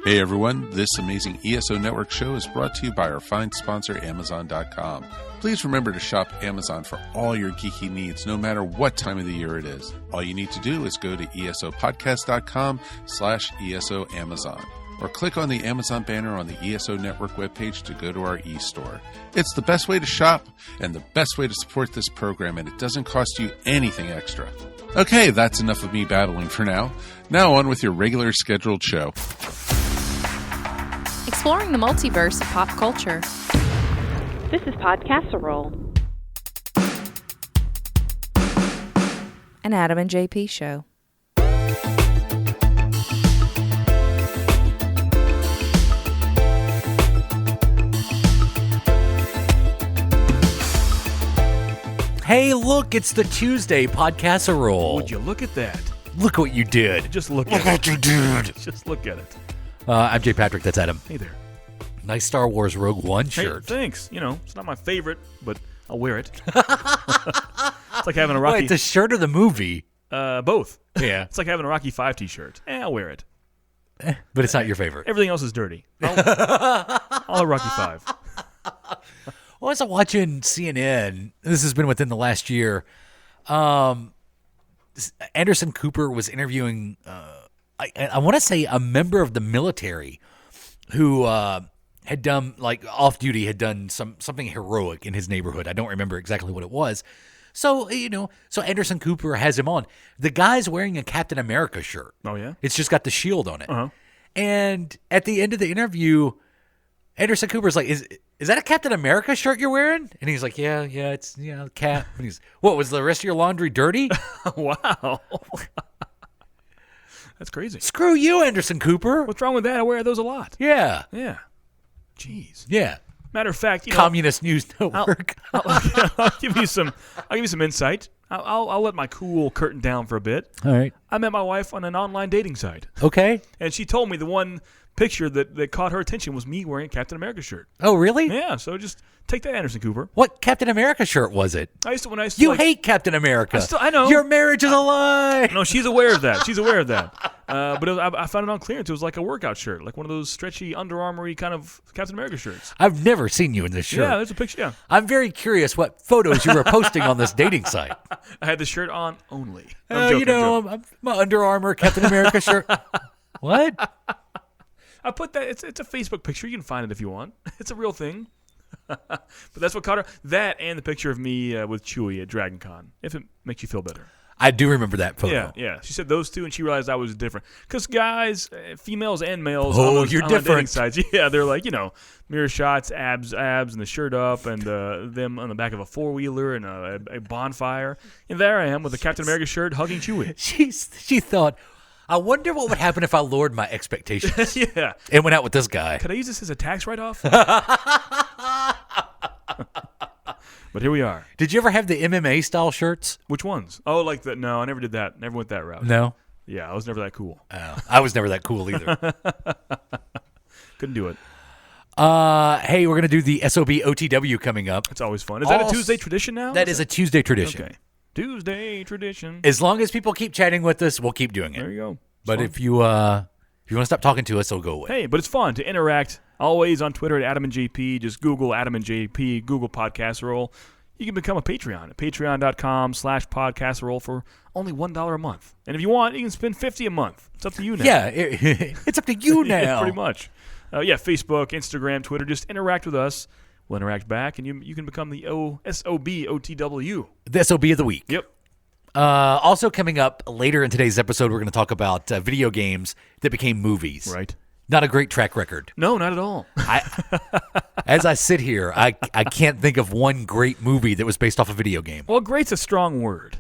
Hey everyone, this amazing ESO Network show is brought to you by our fine sponsor, Amazon.com. Please remember to shop Amazon for all your geeky needs, no matter what time of the year it is. All you need to do is go to esopodcast.com/ESO Amazon, or click on the Amazon banner on the ESO Network webpage to go to our e-store. It's the best way to shop and the best way to support this program, and it doesn't cost you anything extra. Okay, that's enough of me babbling for now. Now on with your regular scheduled show. Exploring the multiverse of pop culture. This is Podcasserole. An Adam and JP show. Hey, look, it's the Tuesday Podcasserole. Would you look at that? Look what you did. Just look at it. Look what you did. Just look at it. I'm Jay Patrick. That's Adam. Hey there. Nice Star Wars Rogue One shirt. Hey, thanks. You know, it's not my favorite, but I'll wear it. It's like having a Rocky... Wait, the shirt or the movie? Both. Yeah. It's like having a Rocky 5 t-shirt. I'll wear it. But it's not your favorite. Everything else is dirty. I'll have Rocky 5. Well, I was watching CNN. This has been within the last year. Anderson Cooper was interviewing, I want to say, a member of the military who had done, like, off-duty, had done something heroic in his neighborhood. I don't remember exactly what it was. So, so Anderson Cooper has him on. The guy's wearing a Captain America shirt. Oh, yeah? It's just got the shield on it. Uh-huh. And at the end of the interview, Anderson Cooper's like, is that a Captain America shirt you're wearing? And he's like, yeah, it's, Cap. And he's, what, was the rest of your laundry dirty? Wow. That's crazy. Screw you, Anderson Cooper. What's wrong with that? I wear those a lot. Yeah. Yeah. Jeez. Yeah. Matter of fact, Communist News Network. I'll give you some insight. I'll let my cool curtain down for a bit. All right. I met my wife on an online dating site. Okay. And she told me the one picture that caught her attention was me wearing a Captain America shirt. Oh, really? Yeah, so just take that, Anderson Cooper. What Captain America shirt was it? You hate Captain America. I know. Your marriage is a lie. No, she's aware of that. But I found it on clearance. It was like a workout shirt, like one of those stretchy Under Armour-y kind of Captain America shirts. I've never seen you in this shirt. Yeah, there's a picture, yeah. I'm very curious what photos you were posting on this dating site. I had the shirt on only. I'm my Under Armour Captain America shirt. What? I put that. It's a Facebook picture. You can find it if you want. It's a real thing. But that's what caught her. That and the picture of me with Chewie at Dragon Con, if it makes you feel better. I do remember that photo. Yeah. She said those two, and she realized I was different. Because guys, females and males, you're on different. Dating sites, yeah, they're like, mirror shots, abs, and the shirt up, and them on the back of a four-wheeler and a bonfire. And there I am with a Captain America shirt hugging Chewie. She thought, I wonder what would happen if I lowered my expectations. Yeah. And went out with this guy. Could I use this as a tax write-off? But here we are. Did you ever have the MMA style shirts? Which ones? Oh, like the no, I never did that. Never went that route. No? Yeah, I was never that cool. Oh, I was never that cool either. Couldn't do it. Hey, we're going to do the SOB OTW coming up. It's always fun. Is that a Tuesday tradition now? That is a Tuesday tradition. Okay. Tuesday tradition. As long as people keep chatting with us, we'll keep doing it. There you go. But if you want to stop talking to us, it'll go away. Hey, but it's fun to interact. Always on Twitter at Adam and JP. Just Google Adam and JP, Google Podcasserole. You can become a Patreon at patreon.com/podcasserole for only $1 a month. And if you want, you can spend $50 a month. It's up to you now. Yeah, it's up to you now. Yeah, pretty much. Facebook, Instagram, Twitter. Just interact with us. We'll interact back, and you can become the SOB OTW. The SOB of the week. Yep. Also coming up later in today's episode, we're going to talk about video games that became movies. Right. Not a great track record. No, not at all. As I sit here, I can't think of one great movie that was based off a video game. Well, great's a strong word,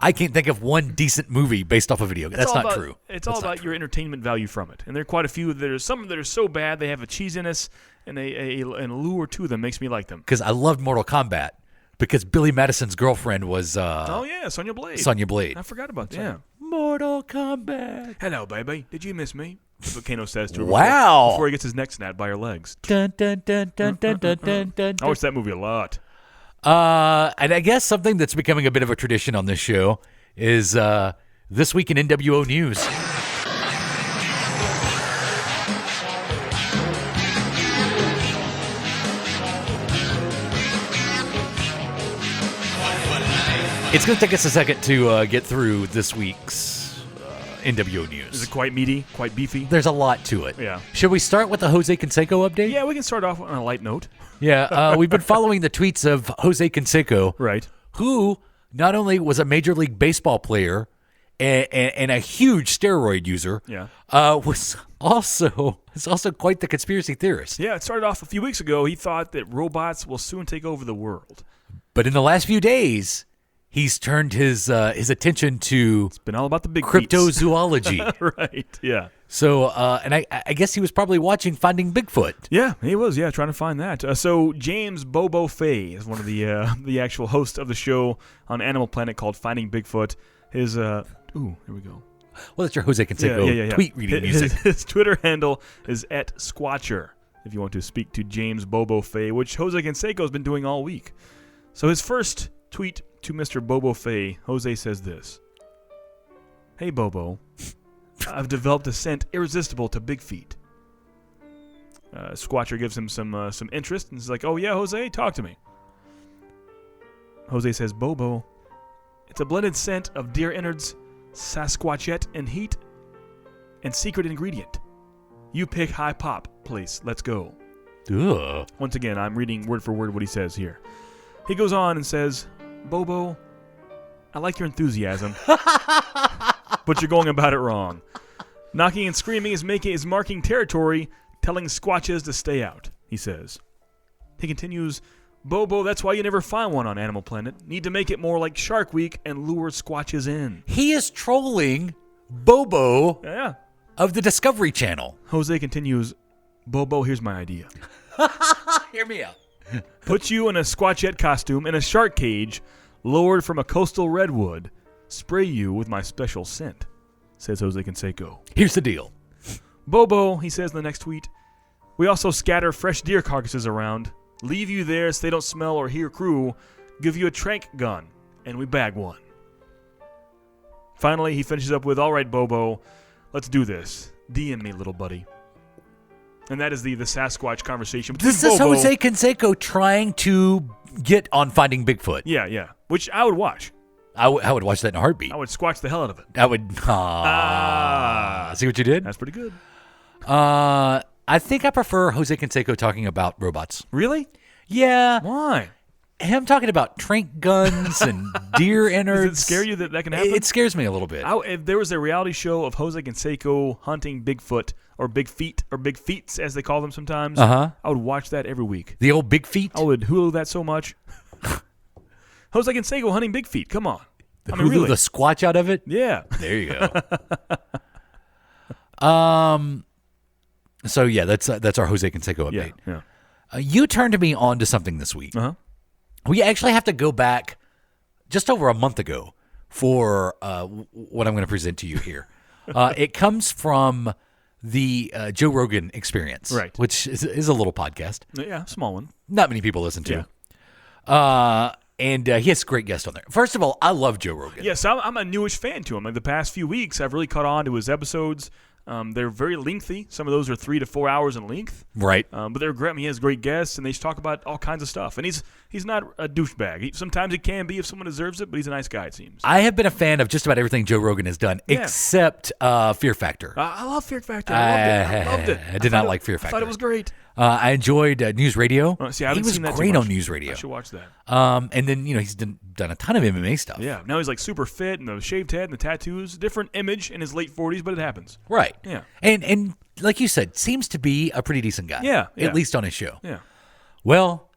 I can't think of one decent movie based off a video game. That's not true. It's all about your entertainment value from it. And there are quite a few. There's some that are so bad they have a cheesiness and a allure to them makes me like them. Because I loved Mortal Kombat. Because Billy Madison's girlfriend was... Sonya Blade. Sonya Blade. I forgot about that. Yeah. Mortal Kombat. Hello, baby. Did you miss me? That's what Kano says to her before he gets his neck snapped by her legs. Dun, dun, dun, dun, dun, dun, dun, dun. I watch that movie a lot. And I guess something that's becoming a bit of a tradition on this show is This Week in NWO News. It's going to take us a second to get through this week's NWO news. Is it quite meaty, quite beefy? There's a lot to it. Yeah. Should we start with the Jose Canseco update? Yeah, we can start off on a light note. Yeah, we've been following the tweets of Jose Canseco, Right. who not only was a Major League Baseball player and a huge steroid user, was also quite the conspiracy theorist. Yeah, it started off a few weeks ago. He thought that robots will soon take over the world. But in the last few days, he's turned his attention to It's been all about the big feats. cryptozoology. Right, yeah. So, and I guess he was probably watching Finding Bigfoot. Yeah, he was, trying to find that. So James Bobo Fay is one of the actual hosts of the show on Animal Planet called Finding Bigfoot. His, here we go. Well, that's your Jose Canseco tweet reading music. His Twitter handle is @Squatcher, if you want to speak to James Bobo Fay, which Jose Canseco has been doing all week. So his first tweet to Mr. Bobo Fay, Jose says this. Hey, Bobo. I've developed a scent irresistible to big feet. Squatcher gives him some interest and is like, oh, yeah, Jose, talk to me. Jose says, Bobo, it's a blended scent of deer innards, Sasquatchet, and heat, and secret ingredient. You pick high pop, place. Let's go. Ugh. Once again, I'm reading word for word what he says here. He goes on and says, Bobo, I like your enthusiasm, but you're going about it wrong. Knocking and screaming is marking territory, telling squatches to stay out, he says. He continues, Bobo, that's why you never find one on Animal Planet. Need to make it more like Shark Week and lure squatches in. He is trolling Bobo Yeah. of the Discovery Channel. Jose continues, Bobo, here's my idea. Hear me out. Put you in a squatchet costume in a shark cage, lowered from a coastal redwood. Spray you with my special scent, says Jose Canseco. Here's the deal. Bobo, he says in the next tweet, we also scatter fresh deer carcasses around, leave you there so they don't smell or hear crew, give you a trank gun, and we bag one. Finally, he finishes up with, all right, Bobo, let's do this. DM me, little buddy. And that is the Sasquatch conversation between This is Bobo. Jose Canseco trying to get on Finding Bigfoot. Yeah. Which I would watch. I would watch that in a heartbeat. I would squatch the hell out of it. I would. See what you did? That's pretty good. I think I prefer Jose Canseco talking about robots. Really? Yeah. Why? Him talking about trank guns and deer innards. Does it scare you that can happen? It scares me a little bit. If there was a reality show of Jose Canseco hunting Bigfoot or big feet or big feets as they call them sometimes, I would watch that every week. The old big feet? I would Hulu that so much. Jose Canseco hunting big feet. Come on. Hulu really. the squatch out of it? Yeah. There you go. So yeah, that's our Jose Canseco update. Yeah. You turned me on to something this week. Uh-huh. We actually have to go back just over a month ago for what I'm going to present to you here. It comes from the Joe Rogan Experience, Right. which is a little podcast. Yeah, small one. Not many people listen to. And he has a great guest on there. First of all, I love Joe Rogan. Yes, I'm a newish fan to him. Like the past few weeks, I've really caught on to his episodes. They're very lengthy. Some of those are 3 to 4 hours in length. Right. But they're great. I mean, he has great guests, and they talk about all kinds of stuff. And he's not a douchebag. Sometimes he can be if someone deserves it, but he's a nice guy, it seems. I have been a fan of just about everything Joe Rogan has done, Yeah. except Fear Factor. I love Fear Factor. I loved it. I did not like Fear I thought Factor. it was great. I enjoyed News Radio. See, I He haven't was seen that too great much. on News Radio. I should watch that. And then, he's done a ton of MMA stuff. Yeah, now he's like super fit and the shaved head and the tattoos. Different image in his late 40s, but it happens. Right. Yeah. And like you said, seems to be a pretty decent guy. Yeah. At least on his show. Yeah. Well,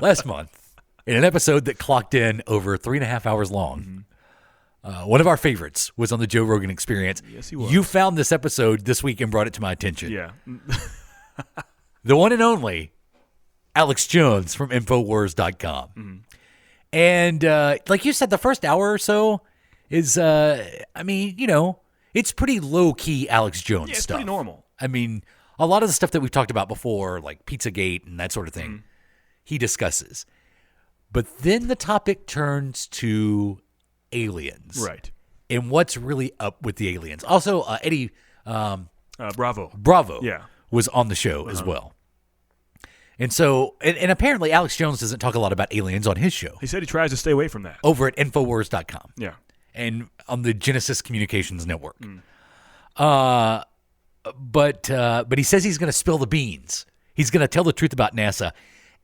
last month, in an episode that clocked in over 3.5 hours long, one of our favorites was on the Joe Rogan Experience. Yes, he was. You found this episode this week and brought it to my attention. Yeah. The one and only Alex Jones from Infowars.com. And like you said, the first hour or so is, it's pretty low-key Alex Jones Yeah, it's stuff. pretty normal. I mean, a lot of the stuff that we've talked about before, like Pizzagate and that sort of thing, he discusses. But then the topic turns to aliens. Right. And what's really up with the aliens. Also, Eddie Bravo. Bravo Yeah. was on the show as well. And so, and apparently Alex Jones doesn't talk a lot about aliens on his show. He said he tries to stay away from that. Over at Infowars.com. Yeah. And on the Genesis Communications Network. But he says he's going to spill the beans. He's going to tell the truth about NASA.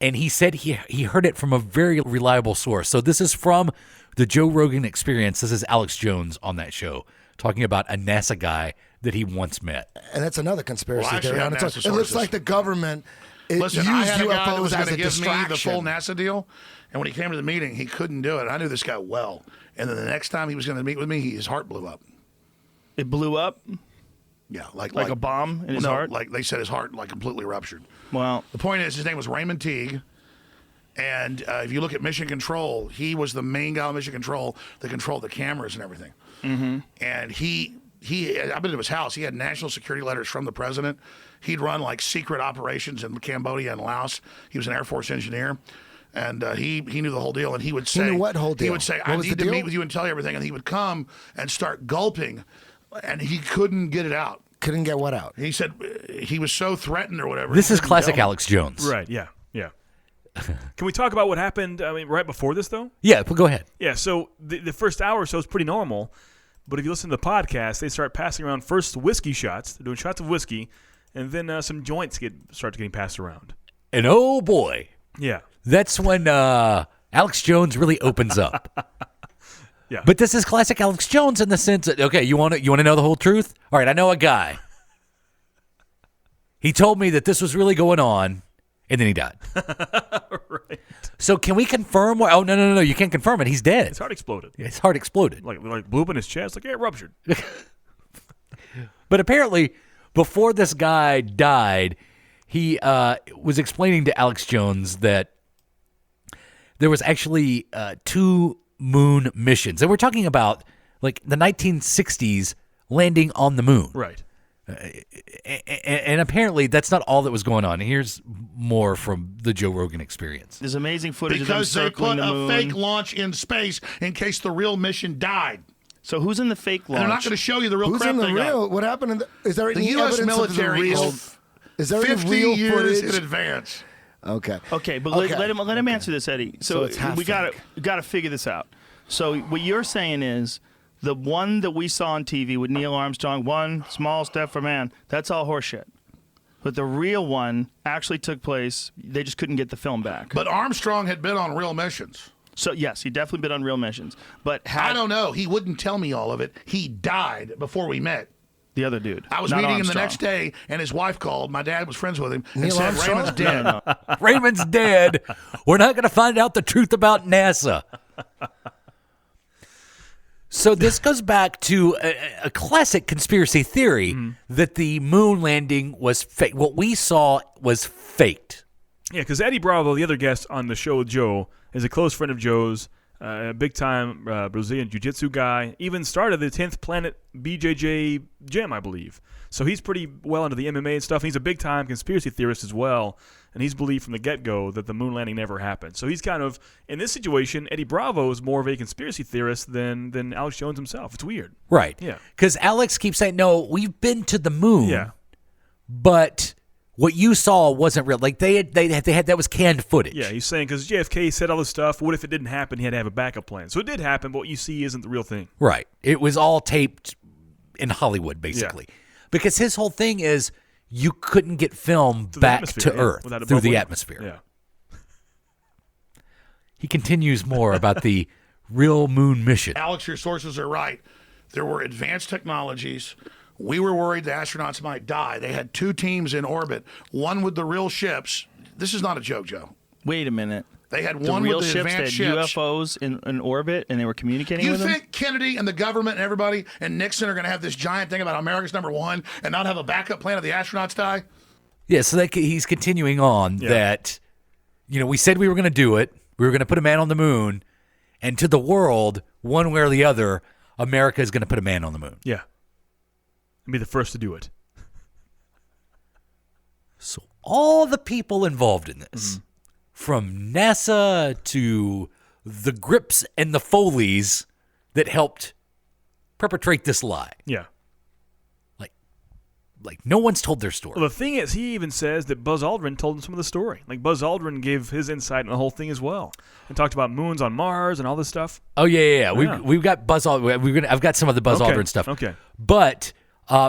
And he said he heard it from a very reliable source. So this is from the Joe Rogan Experience. This is Alex Jones on that show talking about a NASA guy that he once met. And that's another conspiracy Well, theory. actually, On its own. NASA It looks sources. like the government Listen, used I had a guy that was UFOs going as to a give me the full distraction. NASA deal, and when he came to the meeting, he couldn't do it. I knew this guy well, and then the next time he was going to meet with me, his heart blew up. It blew up Yeah, like a bomb in his no, heart. Like they said, his heart completely ruptured. Well, The point is, his name was Raymond Teague, and if you look at Mission Control, he was the main guy on Mission Control that controlled the cameras and everything. Mm-hmm. And I've been to his house. He had national security letters from the president. He'd run like secret operations in Cambodia and Laos. He was an Air Force engineer. And he knew the whole deal. And he would say, knew what whole He deal? would say, What I was need the to deal? meet with you and tell you everything. And he would come and start gulping. And he couldn't get it out. Couldn't get what out? He said he was so threatened or whatever. This he is couldn't classic tell him. Alex Jones. Right, yeah. Can we talk about what happened right before this, though? Yeah, but go ahead. Yeah, so the first hour or so is pretty normal, but if you listen to the podcast, they start passing around first whiskey shots. They're doing shots of whiskey, and then some joints start getting passed around. And oh boy, Yeah. that's when Alex Jones really opens up. Yeah. But this is classic Alex Jones in the sense that, okay, you want to know the whole truth? All right, I know a guy. He told me that this was really going on, and then he died. Right. So can we confirm? Oh, no, you can't confirm it. He's dead. His heart exploded. His heart exploded. Like blew up in his chest. Like, yeah, it ruptured. But apparently, before this guy died, he was explaining to Alex Jones that there was actually 2 moon missions. And we're talking about like the 1960s landing on the moon. Right. And apparently that's not all that was going on. Here's more from the Joe Rogan Experience. there's amazing footage Because of them they circling put the a moon. fake launch in space in case the real mission died. So who's in the fake And they're not launch? going to show you the real Who's crap in the they got. real? What happened? Is there The any U.S. evidence military of the real? is Is there any 50 real years footage? in advance. Okay. Okay, but Okay. let him answer this, Eddie. So, it's half we got fake. to figure this out. So what you're saying is the one that we saw on TV with Neil Armstrong, one small step for man, that's all horseshit. But the real one actually took place. They just couldn't get the film back. But Armstrong had been on real missions. So yes, he definitely been on real missions. But I don't know. He wouldn't tell me all of it. He died before we met. the other dude. I was not meeting him Armstrong. the next day, and his wife called. My dad was friends with him and Neil said, Armstrong? Raymond's dead. No. Raymond's dead. We're not going to find out the truth about NASA. So this goes back to a classic conspiracy theory that the moon landing was fake. What we saw was faked. Yeah, because Eddie Bravo, the other guest on the show with Joe, is a close friend of Joe's, a big-time Brazilian jiu-jitsu guy, even started the 10th Planet BJJ gym, I believe. So he's pretty well into the MMA and stuff. He's a big-time conspiracy theorist as well, and he's believed from the get-go that the moon landing never happened. So he's kind of, in this situation, Eddie Bravo is more of a conspiracy theorist than Alex Jones himself. It's weird. Right. Yeah. Because Alex keeps saying, no, we've been to the moon. Yeah. But what you saw wasn't real. Like they had that was canned footage. Yeah, he's saying because JFK said all this stuff, what if it didn't happen? He had to have a backup plan. So it did happen, but what you see isn't the real thing. Right. It was all taped in Hollywood, basically. Because his whole thing is you couldn't get film Through the back atmosphere, to yeah, Earth without a through the bubble. atmosphere. Yeah. He continues more about the real moon mission. Alex, your sources are right. There were advanced technologies. We were worried the astronauts might die. They had 2 teams in orbit, one with the real ships. This is not a joke, Joe. Wait a minute. They had The one real with the ships advanced that had ships. UFOs in orbit, and they were communicating You with them? think Kennedy and the government and everybody and Nixon are going to have this giant thing about America's #1 and not have a backup plan if the astronauts die? Yeah, so he's continuing on that, we said we were going to do it. We were going to put a man on the moon. And to the world, one way or the other, America is going to put a man on the moon. Yeah. And be the first to do it. So all the people involved in this, from NASA to the Grips and the Foleys that helped perpetrate this lie, Yeah. like no one's told their story. Well, the thing is, he even says that Buzz Aldrin told him some of the story. Like Buzz Aldrin gave his insight on the whole thing as well, and talked about moons on Mars and all this stuff. Oh yeah. We've got Buzz Aldrin. I've got some of the Buzz Aldrin stuff. Okay. But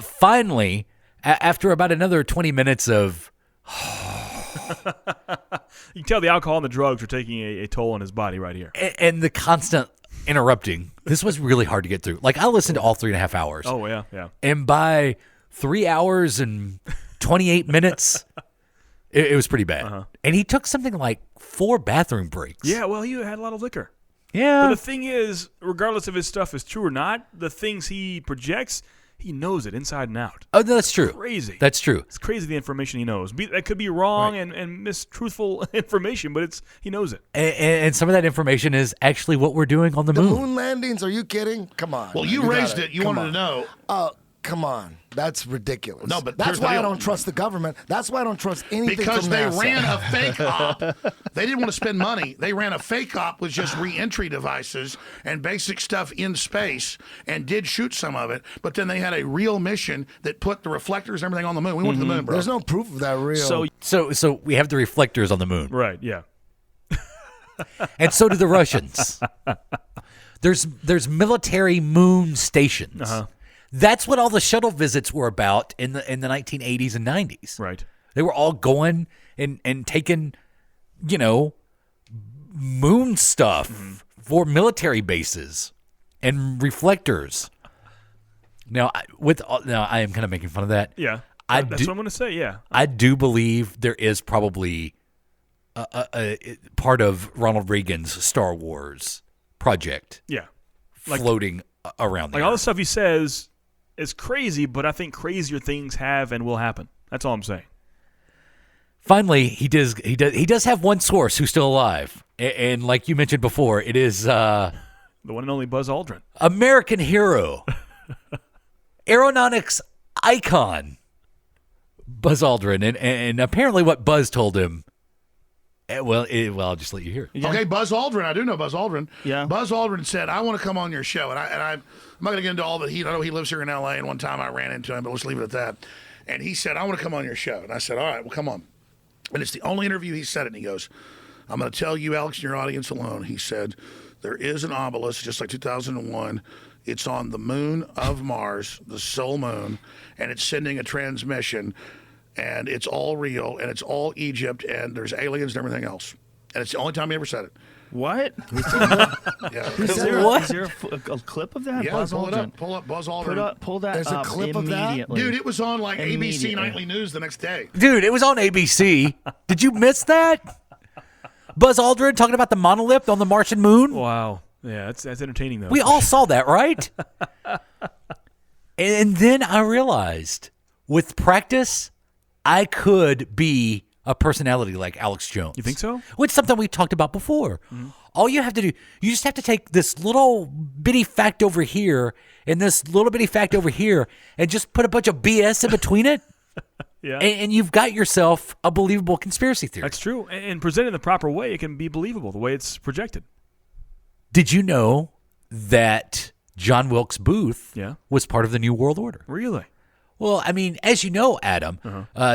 finally, after about another 20 minutes of, You can tell the alcohol and the drugs are taking a toll on his body right here. and the constant interrupting, this was really hard to get through. Like I listened to all 3.5 hours. Oh yeah. And by 3 hours and 28 minutes, it was pretty bad. And he took something like 4 bathroom breaks. Yeah, well, he had a lot of liquor. Yeah. But the thing is, regardless if his stuff is true or not, the things he projects, he knows it inside and out. Oh, that's true. Crazy. That's true. It's crazy the information he knows. That could be wrong and mistruthful information, but he knows it. And some of that information is actually what we're doing on the The moon. moon landings? Are you kidding? Come on. Well, man. you raised gotta- it. You come wanted to on. know. Oh, come on. That's ridiculous. No, but that's here's the why I deal. don't trust the government. That's why I don't trust anything Because from they NASA. ran a fake op. They didn't want to spend money. They ran a fake op with just re-entry devices and basic stuff in space and did shoot some of it. But then they had a real mission that put the reflectors and everything on the moon. We went to the moon, bro. There's no proof of that real. So we have the reflectors on the moon. Right, yeah. And so do the Russians. There's military moon stations. That's what all the shuttle visits were about in the 1980s and 90s. Right. They were all going and taking, moon stuff for military bases and reflectors. Now, I am kind of making fun of that. Yeah. I That's what I'm going to say, yeah. I do believe there is probably a part of Ronald Reagan's Star Wars project Yeah. floating around there. Like all the stuff he says is crazy, but I think crazier things have and will happen. That's all I'm saying. Finally, he does have one source who's still alive, and like you mentioned before, it is The one and only Buzz Aldrin. American hero, aeronautics icon, Buzz Aldrin, and apparently what Buzz told him. Well, I'll just let you hear it. Okay, Buzz Aldrin. I do know Buzz Aldrin. Yeah. Buzz Aldrin said, I want to come on your show. And I'm not going to get into all the heat. I know he lives here in L.A., and one time I ran into him, but let's leave it at that. And he said, I want to come on your show. And I said, all right, well, come on. And it's the only interview he said it. And he goes, I'm going to tell you, Alex, and your audience alone. He said, there is an obelisk, just like 2001. It's on the moon of Mars, the sole moon, and it's sending a transmission. And it's all real, and it's all Egypt, and there's aliens and everything else. And it's the only time he ever said it. What? Yeah, Is there a clip of that? yeah, Buzz pull it Aldrin. up. Pull up Buzz Aldrin. Pull that There's a up clip of that? immediately. Dude, it was on like ABC Immediately. Nightly News the next day. Dude, it was on ABC. Did you miss that? Buzz Aldrin talking about the monolith on the Martian moon. Wow. Yeah, that's entertaining, though. We all saw that, right? And then I realized, with practice, I could be a personality like Alex Jones. You think so? Which is something we talked about before. All you have to do, you just have to take this little bitty fact over here and this little bitty fact over here and just put a bunch of BS in between it. Yeah. And you've got yourself a believable conspiracy theory. That's true. And presented in the proper way, it can be believable, the way it's projected. Did you know that John Wilkes Booth Yeah. was part of the New World Order? Really? Well, I mean, as you know, Adam,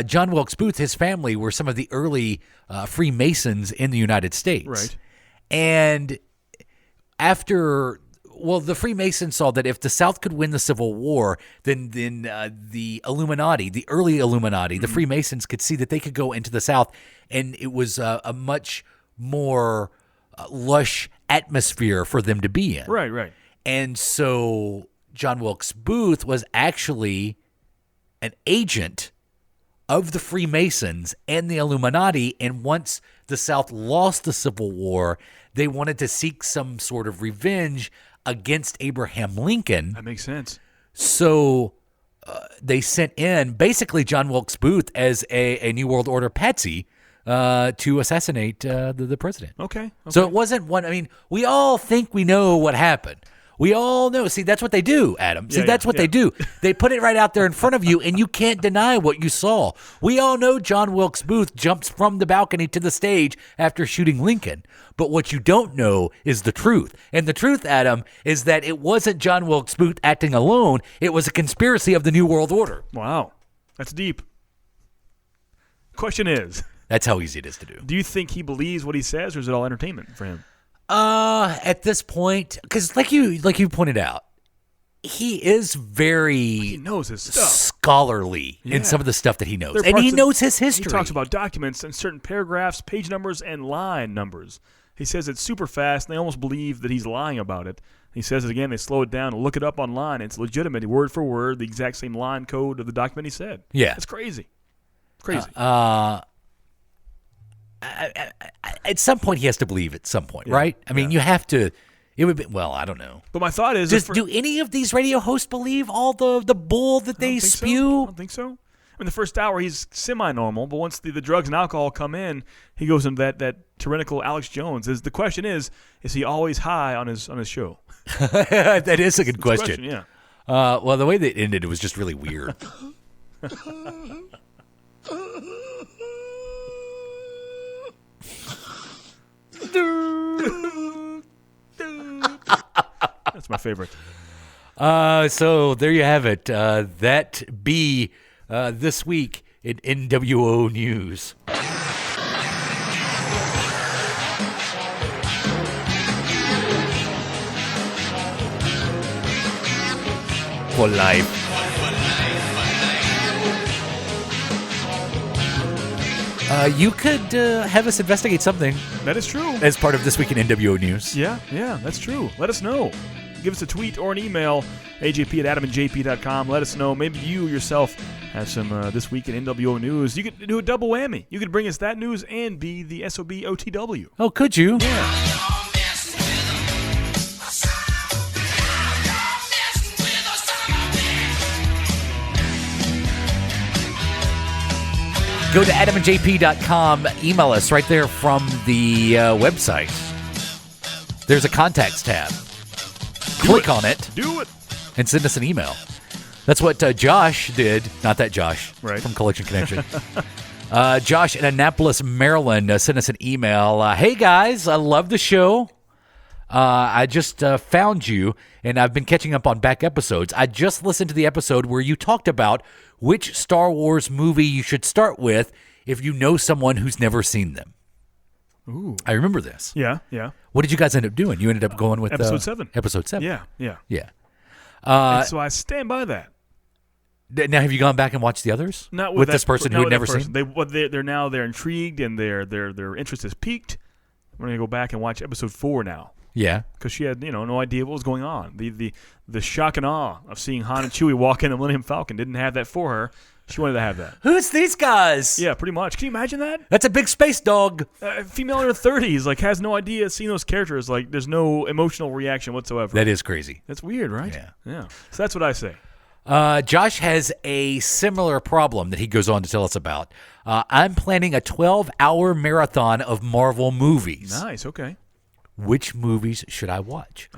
John Wilkes Booth, his family were some of the early Freemasons in the United States. Right. And after, the Freemasons saw that if the South could win the Civil War, then the Illuminati, the early Illuminati, the Freemasons could see that they could go into the South, and it was a much more lush atmosphere for them to be in. Right. And so John Wilkes Booth was actually an agent of the Freemasons and the Illuminati, and once the South lost the Civil War, they wanted to seek some sort of revenge against Abraham Lincoln. That makes sense. So they sent in basically John Wilkes Booth as a New World Order patsy to assassinate the president. Okay. So it wasn't one. I mean, we all think we know what happened. We all know. See, that's what they do, Adam. See, that's what they do. They put it right out there in front of you, and you can't deny what you saw. We all know John Wilkes Booth jumps from the balcony to the stage after shooting Lincoln. But what you don't know is the truth. And the truth, Adam, is that it wasn't John Wilkes Booth acting alone. It was a conspiracy of the New World Order. Wow. That's deep. Question is, That's how easy it is to do. do you think he believes what he says, or is it all entertainment for him? At this point, because like you pointed out, he is very He knows his stuff. scholarly Yeah. in some of the stuff that he knows, There are and he parts knows his history. He talks about documents and certain paragraphs, page numbers, and line numbers. He says it's super fast, and they almost believe that he's lying about it. He says it again. They slow it down and look it up online. It's legitimate, word for word, the exact same line code of the document he said. Yeah. It's crazy. Crazy. At some point, he has to believe. At some point, right? I mean, you have to. It would be. Well, I don't know. But my thought is, Do any of these radio hosts believe all the bull that they I spew? don't think so. I mean, the first hour he's semi-normal, but once the drugs and alcohol come in, he goes into that tyrannical Alex Jones. The question is he always high on his show? That is a good question. Yeah. Well, the way they ended, it was just really weird. That's my favorite. So there you have it. That be this week in NWO News. For life. You could have us investigate something That is true. as part of This Week in NWO News. Yeah, that's true. Let us know. Give us a tweet or an email, ajp@adamandjp.com. Let us know. Maybe you yourself have some This Week in NWO News. You could do a double whammy. You could bring us that news and be the SOB OTW. Oh, could you? Yeah. Go to adamandjp.com. Email us right there from the website. There's a contacts tab. Click on it. Do it. And send us an email. That's what Josh did. Not that Josh. Right. From Collection Connection. Josh in Annapolis, Maryland sent us an email. Hey, guys. I love the show. I just found you, and I've been catching up on back episodes. I just listened to the episode where you talked about which Star Wars movie you should start with if you know someone who's never seen them. Ooh. I remember this. Yeah. What did you guys end up doing? You ended up going with Episode 7. Episode 7. Yeah. Yeah. And so I stand by that. Now, have you gone back and watched the others? Not with that this person not who had with never that person. seen. They're intrigued and their interest has peaked. We're gonna go back and watch episode 4 now. Yeah, because she had no idea what was going on. The shock and awe of seeing Han and Chewie walk in the Millennium Falcon didn't have that for her. She wanted to have that. Who's these guys? Yeah, pretty much. Can you imagine that? That's a big space dog. Female in her 30s, like, has no idea seeing those characters. Like, there's no emotional reaction whatsoever. That is crazy. That's weird, right? Yeah. So that's what I say. Josh has a similar problem that he goes on to tell us about. I'm planning a 12-hour marathon of Marvel movies. Nice. Okay. Which movies should I watch?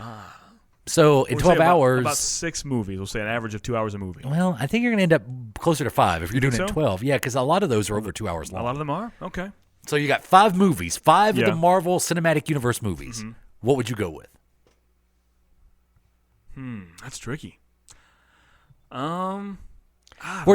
So in We'll 12 say hours... About 6 movies. We'll say an average of 2 hours a movie. Well, I think you're going to end up closer to 5 if you're doing it in so? 12. Yeah, because a lot of those are over 2 hours long. A lot of them are? Okay. So you got 5 movies, 5 of Yeah. the Marvel Cinematic Universe movies. Mm-hmm. What would you go with? That's tricky. Where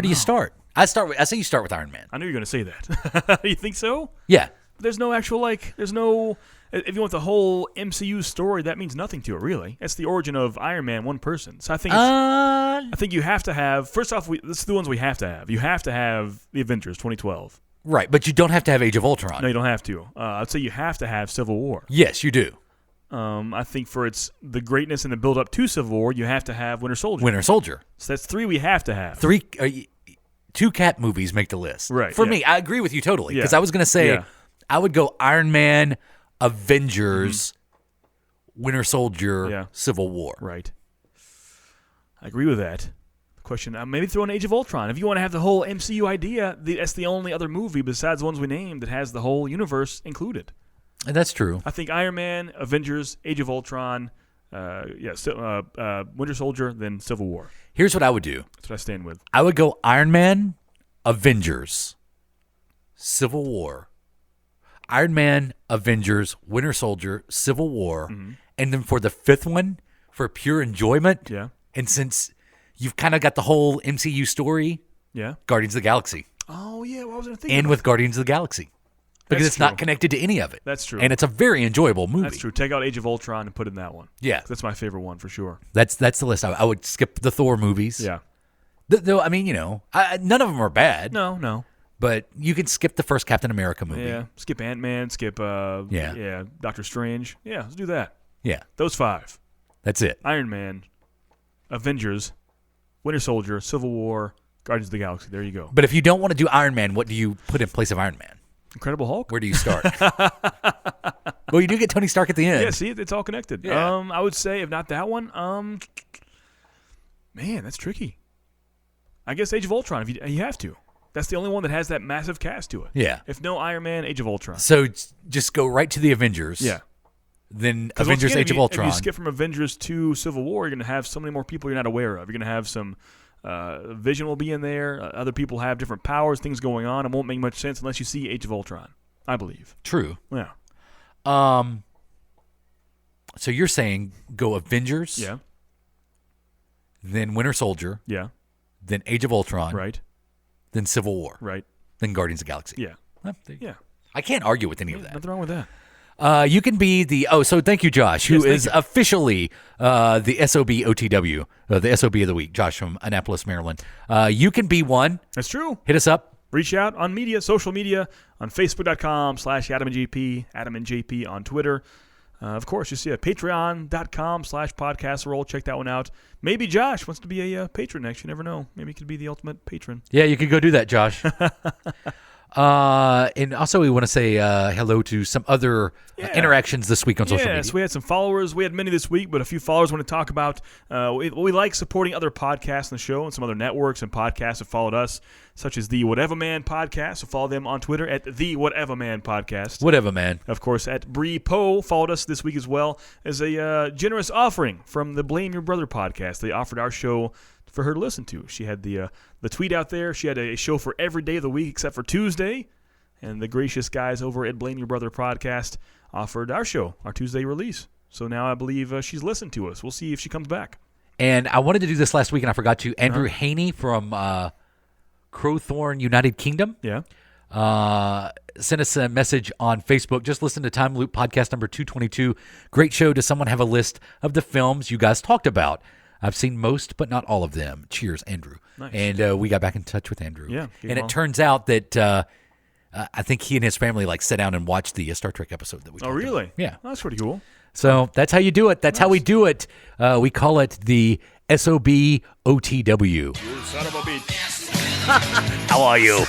do you start? I say you start with Iron Man. I knew you were going to say that. You think so? Yeah. There's no actual, if you want the whole MCU story, that means nothing to it, really. It's the origin of Iron Man, one person. So I think you have to have, first off, this is the ones we have to have. You have to have the Avengers 2012. Right, but you don't have to have Age of Ultron. No, you don't have to. I'd say you have to have Civil War. Yes, you do. I think for the greatness and the build up to Civil War, you have to have Winter Soldier. Winter Soldier. So that's 3 we have to have. 2 Cap movies make the list. Right. For yeah. me, I agree with you totally. Because Yeah. I was going to say, Yeah. I would go Iron Man, Avengers, Winter Soldier, Yeah. Civil War. Right. I agree with that. Question, maybe throw in Age of Ultron. If you want to have the whole MCU idea, that's the only other movie besides the ones we named that has the whole universe included. And that's true. I think Iron Man, Avengers, Age of Ultron, Winter Soldier, then Civil War. Here's what I would do. That's what I stand with. I would go Iron Man, Avengers, Civil War. Iron Man, Avengers, Winter Soldier, Civil War. And then for the 5th one, for pure enjoyment, Yeah. and since you've kind of got the whole MCU story Yeah. Guardians of the Galaxy. Oh, yeah. What was I thinking? And with Guardians of the Galaxy. Because That's it's not true. connected to any of it. That's true. And it's a very enjoyable movie. That's true. Take out Age of Ultron and put in that one. Yeah. That's my favorite one for sure. That's the list. I would skip the Thor movies. Yeah. Though, I mean, none of them are bad. No. But you can skip the first Captain America movie. Yeah. Skip Ant-Man. Skip, Doctor Strange. Yeah, let's do that. Yeah. Those 5. That's it. Iron Man, Avengers, Winter Soldier, Civil War, Guardians of the Galaxy. There you go. But if you don't want to do Iron Man, what do you put in place of Iron Man? Incredible Hulk. Where do you start? Well, you do get Tony Stark at the end. Yeah, see, it's all connected. Yeah. I would say, if not that one, man, that's tricky. I guess Age of Ultron, if you have to. That's the only one that has that massive cast to it. Yeah. If no Iron Man, Age of Ultron. So just go right to the Avengers. Yeah. Then 'Cause Avengers once again, Age of Ultron. If you skip from Avengers to Civil War, you're going to have so many more people you're not aware of. You're going to have some Vision will be in there. Other people have different powers, things going on. It won't make much sense unless you see Age of Ultron, I believe. True. Yeah. So you're saying go Avengers. Yeah. Then Winter Soldier. Yeah. Then Age of Ultron. Right. Then Civil War. Right. Then Guardians of the Galaxy. Yeah. Well, there you go. Yeah. I can't argue with any of that. Nothing wrong with that. You can be the so thank you, Josh, who Yes, thank is you. officially the SOB OTW, the SOB of the week. Josh from Annapolis, Maryland. You can be one. That's true. Hit us up. Reach out on media, social media, on Facebook.com/AdamandJP, AdamandJP on Twitter. Of course, you see at Patreon.com/podcastroll. Check that one out. Maybe Josh wants to be a patron next. You never know. Maybe he could be the ultimate patron. Yeah, you could go do that, Josh. And also, we want to say hello to some other interactions this week on social media. Yes, we had some followers. We had many this week, but a few followers want to talk about. We like supporting other podcasts on the show and some other networks and podcasts that followed us, such as the Whatever Man Podcast. So follow them on Twitter at the Whatever Man Podcast. Whatever, man. Of course, at Bree Poe followed us this week as well as a generous offering from the Blame Your Brother podcast. They offered our show for her to listen to. She had the tweet out there. She had a show for every day of the week except for Tuesday. And the gracious guys over at Blame Your Brother podcast offered our show, our Tuesday release. So now I believe she's listened to us. We'll see if she comes back. And I wanted to do this last week, and I forgot to. Andrew Haney from Crowthorne, United Kingdom. Yeah. Sent us a message on Facebook. Just listen to Time Loop podcast number 222. Great show. Does someone have a list of the films you guys talked about? I've seen most, but not all of them. Cheers, Andrew. Nice. And we got back in touch with Andrew. Yeah. And it turns out that I think he and his family sat down and watched the Star Trek episode that we talked really? about. Yeah. Well, that's pretty cool. So that's how you do it. That's how we do it. We call it the SOB OTW. You son of a bitch. How are you?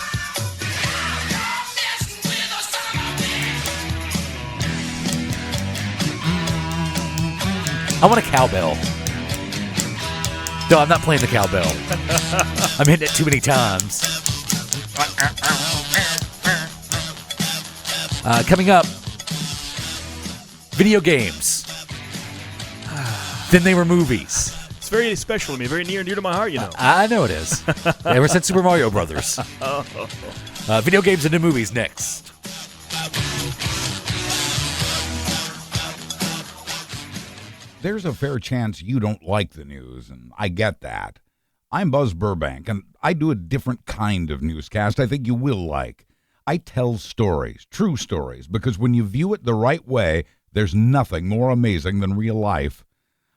I want a cowbell. No, I'm not playing the cowbell. I'm hitting it too many times. Coming up, video games. Then they were movies. It's very special to me, very near and dear to my heart, you know. I know it is. Ever since Super Mario Brothers. Video games and the movies next. There's a fair chance you don't like the news, and I get that. I'm Buzz Burbank, and I do a different kind of newscast I think you will like. I tell stories, true stories, because when you view it the right way, there's nothing more amazing than real life.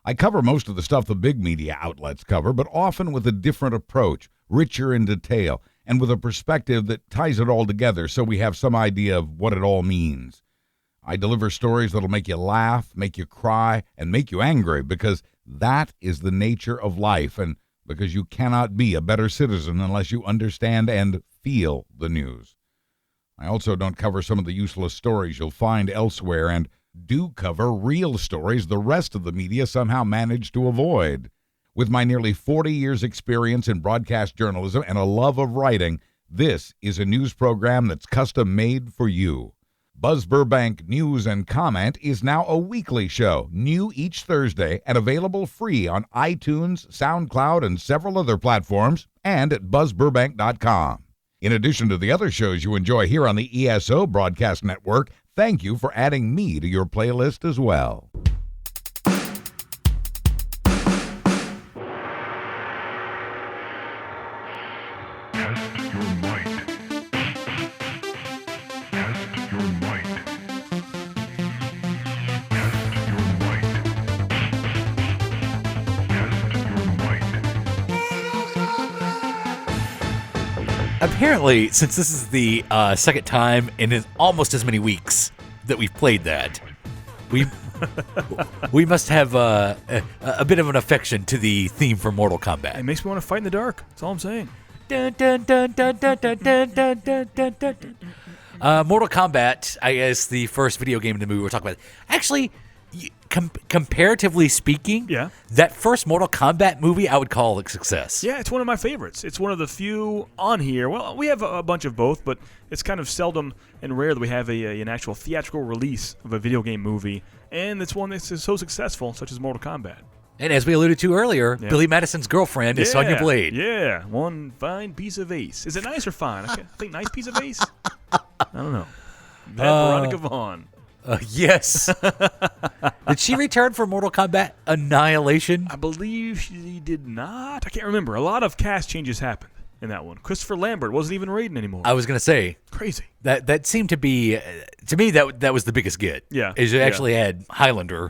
I cover most of the stuff the big media outlets cover, but often with a different approach, richer in detail, and with a perspective that ties it all together so we have some idea of what it all means. I deliver stories that'll make you laugh, make you cry, and make you angry, because that is the nature of life, and because you cannot be a better citizen unless you understand and feel the news. I also don't cover some of the useless stories you'll find elsewhere, and do cover real stories the rest of the media somehow managed to avoid. With my nearly 40 years' experience in broadcast journalism and a love of writing, this is a news program that's custom-made for you. Buzz Burbank News and Comment is now a weekly show, new each Thursday and available free on iTunes, SoundCloud, and several other platforms, and at buzzburbank.com. In addition to the other shows you enjoy here on the ESO Broadcast Network, thank you for adding me to your playlist as well. Apparently, since this is the second time in almost as many weeks that we've played that, we must have a bit of an affection to the theme for Mortal Kombat. It makes me want to fight in the dark. That's all I'm saying. Mortal Kombat, I guess, the first video game in the movie we're talking about. Actually, comparatively speaking, that first Mortal Kombat movie I would call a success. Yeah, it's one of my favorites. It's one of the few on here. Well, we have a bunch of both, but it's kind of seldom and rare that we have an actual theatrical release of a video game movie, and it's one that's so successful, such as Mortal Kombat. And as we alluded to earlier, Billy Madison's girlfriend is Sonya Blade. Yeah, one fine piece of ace. Is it nice or fine? I think nice piece of ace? I don't know. Veronica Vaughn. Yes. Did she return for Mortal Kombat Annihilation? I believe she did not. I can't remember. A lot of cast changes happened in that one. Christopher Lambert wasn't even Raiden anymore. I was going to say. Crazy. That seemed to be, to me, that was the biggest get. Yeah. Is you actually had Highlander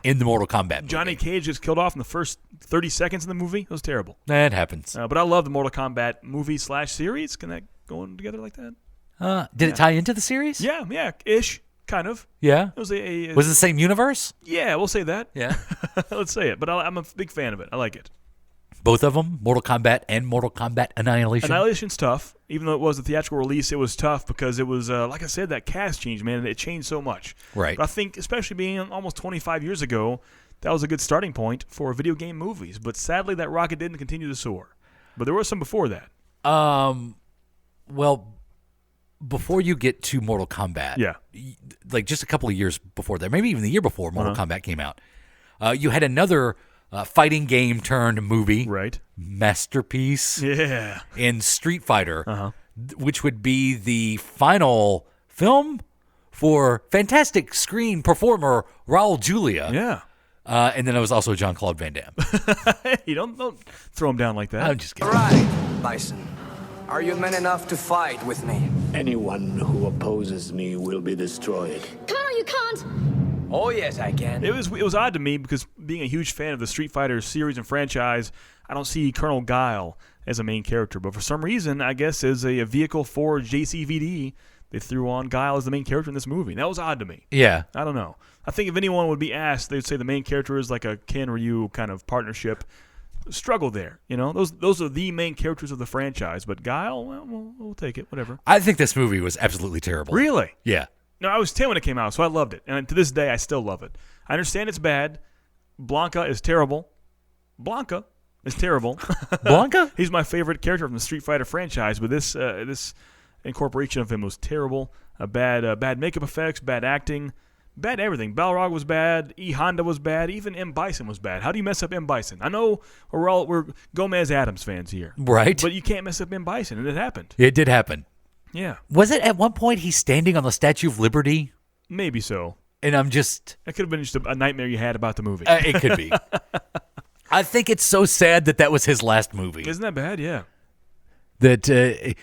in the Mortal Kombat movie. Johnny Cage gets killed off in the first 30 seconds in the movie. It was terrible. That happens. But I love the Mortal Kombat movie/series. Can that go in together like that? Did it tie into the series? Yeah, ish. Kind of. Yeah? It was was it the same universe? Yeah, we'll say that. Yeah. Let's say it. But I'm a big fan of it. I like it. Both of them? Mortal Kombat and Mortal Kombat Annihilation? Annihilation's tough. Even though it was a theatrical release, it was tough because it was, like I said, that cast change, man. It changed so much. Right. But I think, especially being almost 25 years ago, that was a good starting point for video game movies. But sadly, that rocket didn't continue to soar. But there were some before that. Well, before you get to Mortal Kombat, like just a couple of years before that, maybe even the year before Mortal Kombat came out, you had another fighting game turned movie, masterpiece, in Street Fighter, which would be the final film for fantastic screen performer Raul Julia. Yeah. And then it was also Jean-Claude Van Damme. Hey, don't throw him down like that. I'm just kidding. All right, Bison. Are you men enough to fight with me? Anyone who opposes me will be destroyed. Colonel, you can't! Oh, yes, I can. It was odd to me because being a huge fan of the Street Fighter series and franchise, I don't see Colonel Guile as a main character. But for some reason, I guess as a vehicle for JCVD, they threw on Guile as the main character in this movie. That was odd to me. Yeah. I don't know. I think if anyone would be asked, they'd say the main character is like a Ken Ryu kind of partnership. Struggle there, you know. Those are the main characters of the franchise. But Guile, well, we'll take it, whatever. I think this movie was absolutely terrible. Really? Yeah. No, I was 10 when it came out, so I loved it, and to this day, I still love it. I understand it's bad. Blanca is terrible. Blanca is terrible. Blanca? He's my favorite character from the Street Fighter franchise, but this incorporation of him was terrible. Bad makeup effects, bad acting. Bad everything. Balrog was bad. E. Honda was bad. Even M. Bison was bad. How do you mess up M. Bison? I know we're Gomez Adams fans here. Right. But you can't mess up M. Bison, and it happened. It did happen. Yeah. Was it at one point he's standing on the Statue of Liberty? Maybe so. And I'm just... It could have been just a nightmare you had about the movie. It could be. I think it's so sad that was his last movie. Isn't that bad? Yeah. That...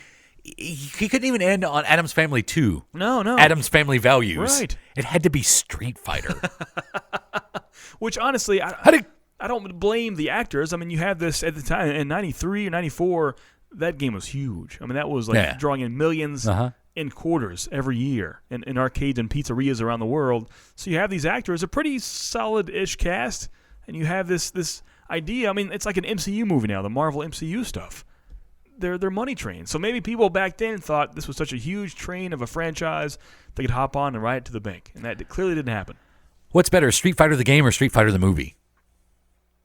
he couldn't even end on Addams Family 2. No. Addams Family Values. Right. It had to be Street Fighter. Which, honestly, I don't blame the actors. I mean, you have this at the time, in 93 or 94, that game was huge. I mean, that was like drawing in millions in quarters every year in arcades and pizzerias around the world. So you have these actors, a pretty solid-ish cast, and you have this idea. I mean, it's like an MCU movie now, the Marvel MCU stuff. They're money trains. So maybe people back then thought this was such a huge train of a franchise they could hop on and ride it to the bank. And that clearly didn't happen. What's better, Street Fighter the game or Street Fighter the movie?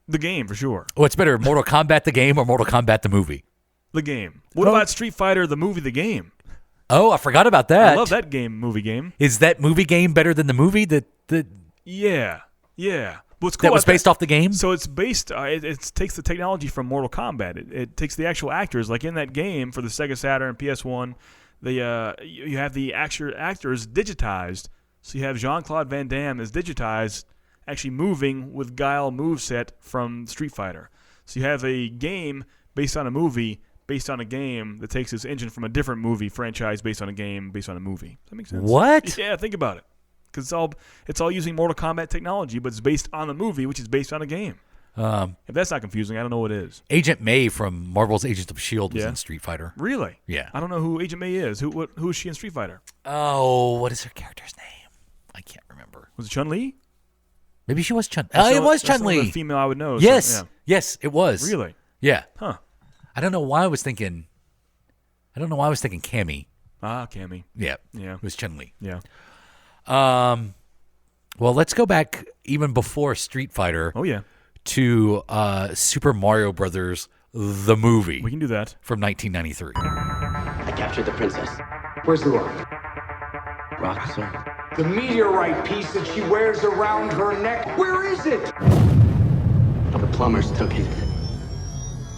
The game, for sure. What's better, Mortal Kombat the game or Mortal Kombat the movie? The game. What about Street Fighter the movie, the game? Oh, I forgot about that. I love that movie game. Is that movie game better than the movie? Yeah. What's cool that was based off the game? So it's based, it takes the technology from Mortal Kombat. It takes the actual actors, like in that game for the Sega Saturn and PS1, you have the actors digitized. So you have Jean-Claude Van Damme is digitized, actually moving with Guile moveset from Street Fighter. So you have a game based on a movie based on a game that takes its engine from a different movie franchise based on a game based on a movie. Does that make sense? What? Yeah, think about it. Because it's all using Mortal Kombat technology, but it's based on the movie, which is based on a game. If that's not confusing, I don't know what is. Agent May from Marvel's Agents of S.H.I.E.L.D. was in Street Fighter. Really? Yeah. I don't know who Agent May is. Who is she in Street Fighter? Oh, what is her character's name? I can't remember. Was it Chun-Li? Maybe she was Chun. It was Chun-Li. That's a female I would know. Yes. So, yeah. Yes, it was. Really? Yeah. Huh. I don't know why I was thinking Cammy. Ah, Cammy. Yeah. Yeah. It was Chun-Li. Yeah. Well, let's go back even before Street Fighter. Oh, yeah. To Super Mario Brothers, the movie. We can do that. From 1993. I captured the princess. Where's the rock? Rock, sir? The meteorite piece that she wears around her neck. Where is it? The plumbers took it.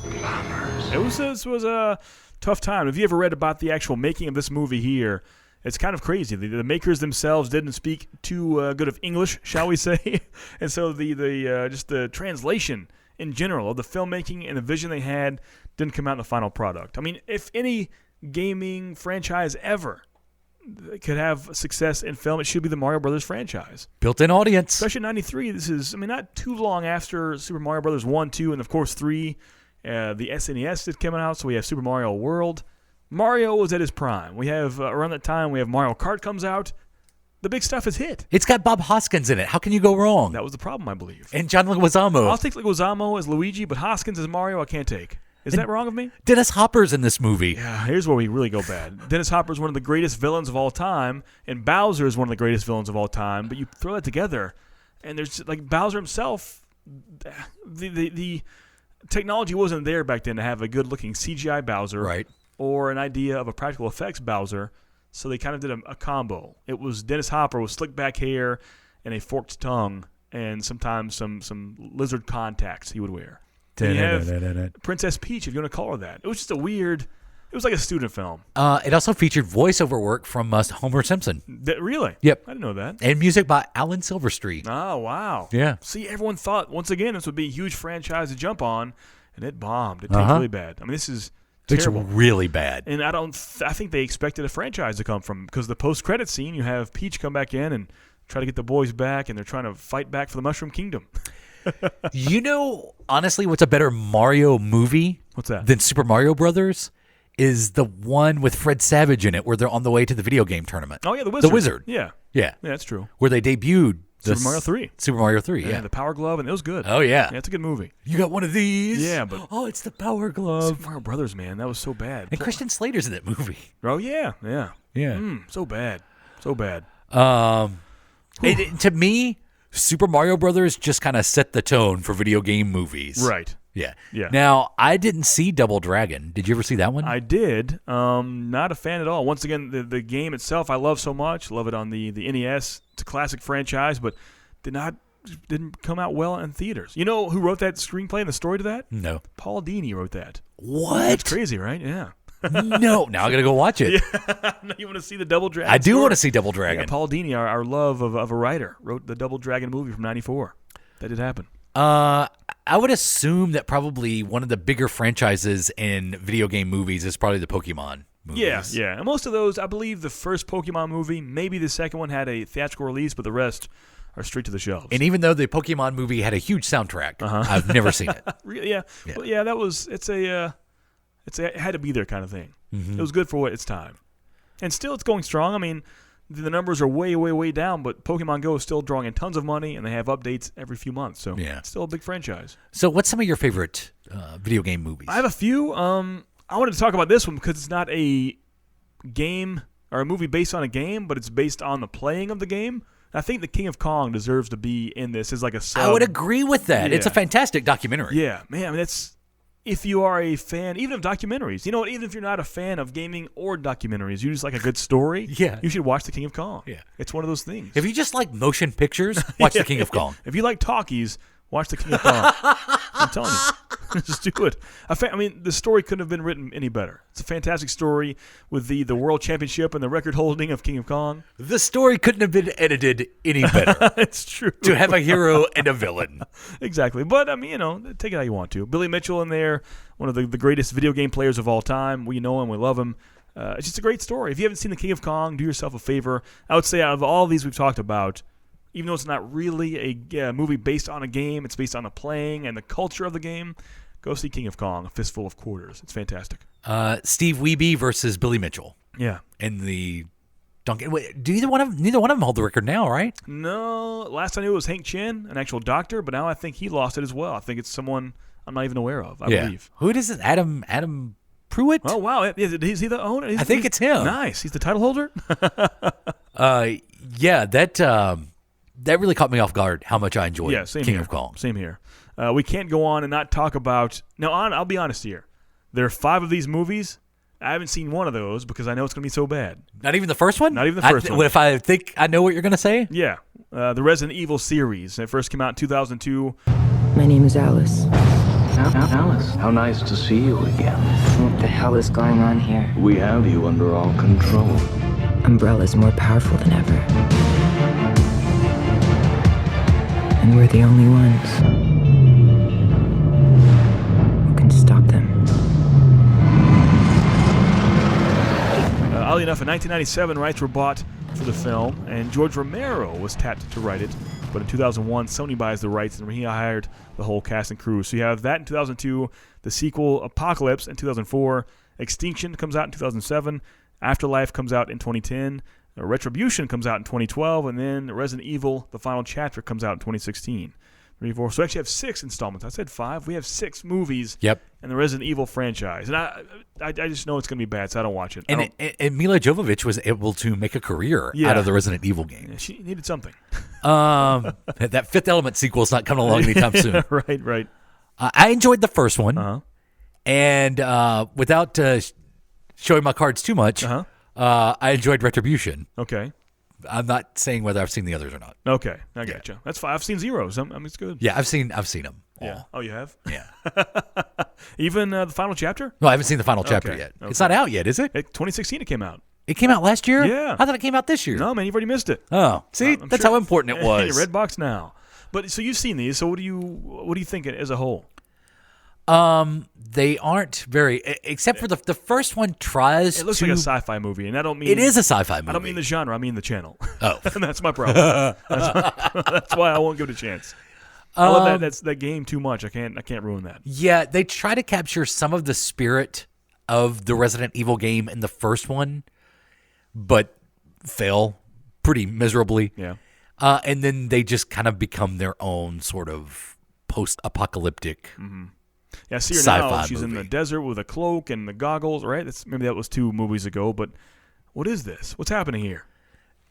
Plumbers. This was a tough time. Have you ever read about the actual making of this movie here? It's kind of crazy. The makers themselves didn't speak too good of English, shall we say, and so just the translation in general of the filmmaking and the vision they had didn't come out in the final product. I mean, if any gaming franchise ever could have success in film, it should be the Mario Brothers franchise. Built-in audience. Especially in 93. This is, not too long after Super Mario Brothers 1, 2, and of course 3. The SNES is coming out, so we have Super Mario World. Mario was at his prime. We have, around that time, we have Mario Kart comes out. The big stuff is hit. It's got Bob Hoskins in it. How can you go wrong? That was the problem, I believe. And John Leguizamo. I'll take Leguizamo as Luigi, but Hoskins as Mario I can't take. Is that wrong of me? Dennis Hopper's in this movie. Yeah, here's where we really go bad. Dennis Hopper is one of the greatest villains of all time, and Bowser is one of the greatest villains of all time. But you throw that together, and there's Bowser himself. The technology wasn't there back then to have a good-looking CGI Bowser, right, or an idea of a practical effects Bowser. So they kind of did a combo. It was Dennis Hopper with slick back hair and a forked tongue, and sometimes some lizard contacts he would wear. You have Princess Peach, if you want to call her that. It was just it was like a student film. It also featured voiceover work from Homer Simpson. Really? Yep. I didn't know that. And music by Alan Silverstreet. Oh, wow. Yeah. See, everyone thought, once again, this would be a huge franchise to jump on, and it bombed. It takes really bad. I mean, this is terrible. It's really bad. And I think they expected a franchise to come from, because the post-credit scene, you have Peach come back in and try to get the boys back, and they're trying to fight back for the Mushroom Kingdom. Honestly, what's a better Mario movie? What's that? Than Super Mario Brothers is the one with Fred Savage in it, where they're on the way to the video game tournament. Oh yeah, the Wizard. Yeah, that's true. Where they debuted Super Mario 3. Super Mario 3. Yeah, the Power Glove, and it was good. Oh yeah, it's a good movie. You got one of these? Yeah, but it's the Power Glove. Super Mario Brothers, man, that was so bad. And Christian Slater's in that movie. Oh yeah. So bad. To me, Super Mario Brothers just kind of set the tone for video game movies. Right. Yeah. Yeah. Now, I didn't see Double Dragon. Did you ever see that one? I did. Not a fan at all. Once again, the game itself I love so much. Love it on the NES. It's a classic franchise, but didn't come out well in theaters. You know who wrote that screenplay and the story to that? No. Paul Dini wrote that. What? That's crazy, right? Yeah. No. Now I got to go watch it. Yeah. You want to see the Double Dragon? I do want to see Double Dragon. Yeah, Paul Dini, our love of a writer, wrote the Double Dragon movie from '94. That did happen. I would assume that probably one of the bigger franchises in video game movies is probably the Pokemon movies. Yeah. And most of those, I believe the first Pokemon movie, maybe the second one had a theatrical release, but the rest are straight to the shelves. And even though the Pokemon movie had a huge soundtrack, I've never seen it. Really? Yeah. Well, yeah, that was it had to be there kind of thing. Mm-hmm. It was good for its time. And still it's going strong. I mean, the numbers are way, way, way down, but Pokemon Go is still drawing in tons of money, and they have updates every few months. So it's still a big franchise. So what's some of your favorite video game movies? I have a few. I wanted to talk about this one because it's not a game or a movie based on a game, but it's based on the playing of the game. I think The King of Kong deserves to be in this as like a sub. I would agree with that. Yeah. It's a fantastic documentary. Yeah, man. I mean, if you are a fan, even of documentaries, even if you're not a fan of gaming or documentaries, you just like a good story, you should watch The King of Kong. Yeah. It's one of those things. If you just like motion pictures, watch The King of Kong. If you like talkies, watch The King of Kong. I'm telling you. Just do it. I mean, the story couldn't have been written any better. It's a fantastic story with the world championship and the record holding of King of Kong. The story couldn't have been edited any better. It's true. To have a hero and a villain. Exactly. But, I mean, take it how you want to. Billy Mitchell in there, one of the greatest video game players of all time. We know him. We love him. It's just a great story. If you haven't seen The King of Kong, do yourself a favor. I would say out of all these we've talked about, even though it's not really a movie based on a game, it's based on the playing and the culture of the game, go see King of Kong, A Fistful of Quarters. It's fantastic. Steve Wiebe versus Billy Mitchell. Yeah. In the Duncan. Wait, neither one of them hold the record now, right? No. Last I knew it was Hank Chin, an actual doctor, but now I think he lost it as well. I think it's someone I'm not even aware of, I believe. Who is it? Adam Pruitt? Oh, wow. Is he the owner? I think it's him. Nice. He's the title holder? Yeah, that really caught me off guard, how much I enjoyed King of Kong. Same here. We can't go on and not talk about... Now, I'll be honest here. There are 5 of these movies. I haven't seen one of those because I know it's going to be so bad. Not even the first one? Not even the first one. If I think I know what you're going to say? Yeah. The Resident Evil series. It first came out in 2002. My name is Alice. Alice, how nice to see you again. What the hell is going on here? We have you under all control. Umbrella's more powerful than ever. And we're the only ones who can stop them. Oddly enough, in 1997, rights were bought for the film, and George Romero was tapped to write it. But in 2001, Sony buys the rights, and he hired the whole cast and crew. So you have that in 2002, the sequel Apocalypse in 2004, Extinction comes out in 2007, Afterlife comes out in 2010, Retribution comes out in 2012, and then Resident Evil, the final chapter, comes out in 2016. 3, 4. So we actually have 6 installments. I said 5. We have 6 movies in the Resident Evil franchise. And I just know it's going to be bad, so I don't watch it. And Mila Jovovich was able to make a career out of the Resident Evil games. Yeah, she needed something. That Fifth Element sequel is not coming along anytime soon. Right. I enjoyed the first one. And without showing my cards too much, I enjoyed Retribution. Okay. I'm not saying whether I've seen the others or not. Okay, I gotcha. That's fine. I've seen Zeros. I mean, it's good. Yeah, I've seen them. Yeah. Oh, you have? Yeah. Even the final chapter? No, I haven't seen the final chapter yet. Okay. It's not out yet, is it? 2016 it came out. It came out last year? Yeah. I thought it came out this year. No, man, you've already missed it. Oh, see, that's how important it was. Your red box now. But so you've seen these. So what do you think as a whole? They aren't very, except for the first one tries to... It looks like a sci-fi movie, and I don't mean... It is a sci-fi movie. I don't mean the genre, I mean the channel. Oh. And that's my problem. That's why I won't give it a chance. I love that game too much. I can't ruin that. Yeah, they try to capture some of the spirit of the Resident Evil game in the first one, but fail pretty miserably. Yeah. And then they just kind of become their own sort of post-apocalyptic Yeah, I see her now. She's in the desert with a cloak and the goggles, right? Maybe that was 2 movies ago, but what is this? What's happening here?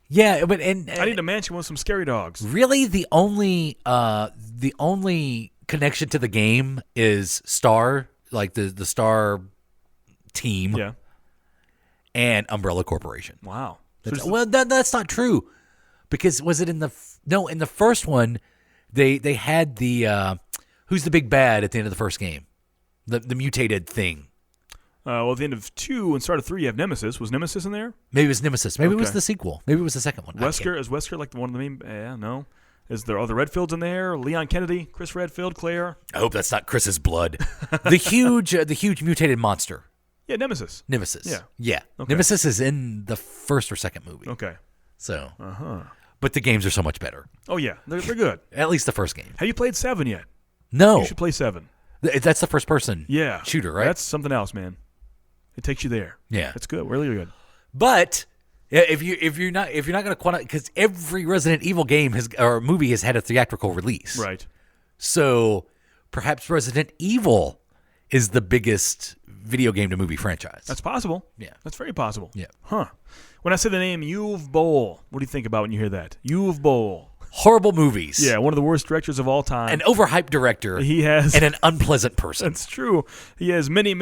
Yeah, but I need a mansion with some scary dogs. Really, the only connection to the game is Star, like the Star team, and Umbrella Corporation. Wow. That's not true, because was it in the first one, they had the who's the big bad at the end of the first game, the mutated thing. At the end of 2 and start of 3, you have Nemesis. Was Nemesis in there? Maybe it was Nemesis. Maybe it was the sequel. Maybe it was the second one. Wesker is Wesker like one of the main? Yeah, no. Is there other Redfields in there? Leon Kennedy, Chris Redfield, Claire. I hope that's not Chris's blood. the huge mutated monster. Yeah, Nemesis. Yeah. Okay. Nemesis is in the first or second movie. Okay. So. But the games are so much better. Oh yeah, they're good. At least the first game. Have you played 7 yet? No. You should play 7. That's the first person. Shooter, right? That's something else, man. It takes you there. Yeah, it's good, really good. But if you're not going to quantify, because every Resident Evil game or movie has had a theatrical release, right? So perhaps Resident Evil is the biggest video game to movie franchise. That's possible. Yeah, that's very possible. Yeah. Huh. When I say the name Uwe Boll, what do you think about when you hear that? Uwe Boll. Horrible movies. Yeah, one of the worst directors of all time. An overhyped director. He has. And an unpleasant person. That's true. He has many.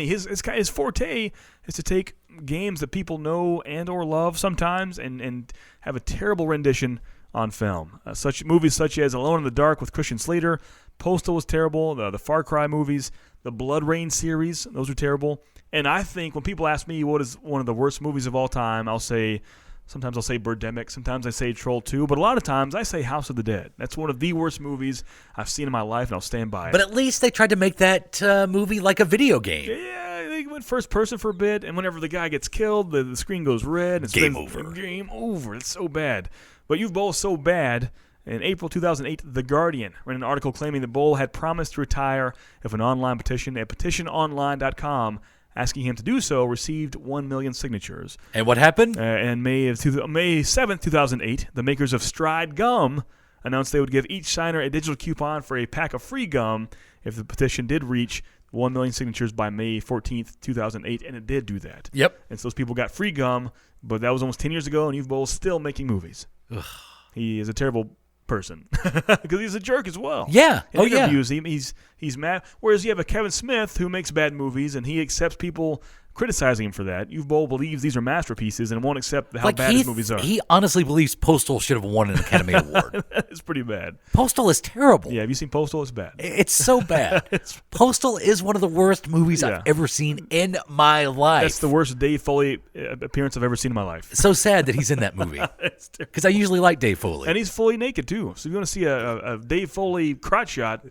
His forte is to take games that people know and or love sometimes and have a terrible rendition on film. Such movies such as Alone in the Dark with Christian Slater, Postal was terrible. The Far Cry movies, the Blood Rain series, those were terrible. And I think when people ask me what is one of the worst movies of all time, sometimes I'll say Birdemic, sometimes I say Troll 2, but a lot of times I say House of the Dead. That's one of the worst movies I've seen in my life, and I'll stand by it. But at least they tried to make that movie like a video game. Yeah, they went first person for a bit, and whenever the guy gets killed, the screen goes red. It's Game over. Game over. It's so bad. But You've Bowl is so bad. In April 2008, The Guardian ran an article claiming that Bowl had promised to retire if an online petition at petitiononline.com asking him to do so received 1 million signatures. And what happened? And May 7th, 2008, the makers of Stride Gum announced they would give each signer a digital coupon for a pack of free gum if the petition did reach 1 million signatures by May 14th, 2008, and it did do that. Yep. And so those people got free gum, but that was almost 10 years ago, and You've Bowl's still making movies. Ugh. He is a terrible person because he's a jerk as well. Yeah. In interviews, he's mad. Whereas you have a Kevin Smith who makes bad movies and he accepts people criticizing him for that. You've Bowl believes these are masterpieces and won't accept how bad his movies are. He honestly believes Postal should have won an Academy Award. It's pretty bad. Postal is terrible. Yeah, have you seen Postal? It's bad. It's so bad. Postal is one of the worst movies I've ever seen in my life. That's the worst Dave Foley appearance I've ever seen in my life. So sad that he's in that movie. Because I usually like Dave Foley. And he's fully naked, too. So if you want to see a Dave Foley crotch shot,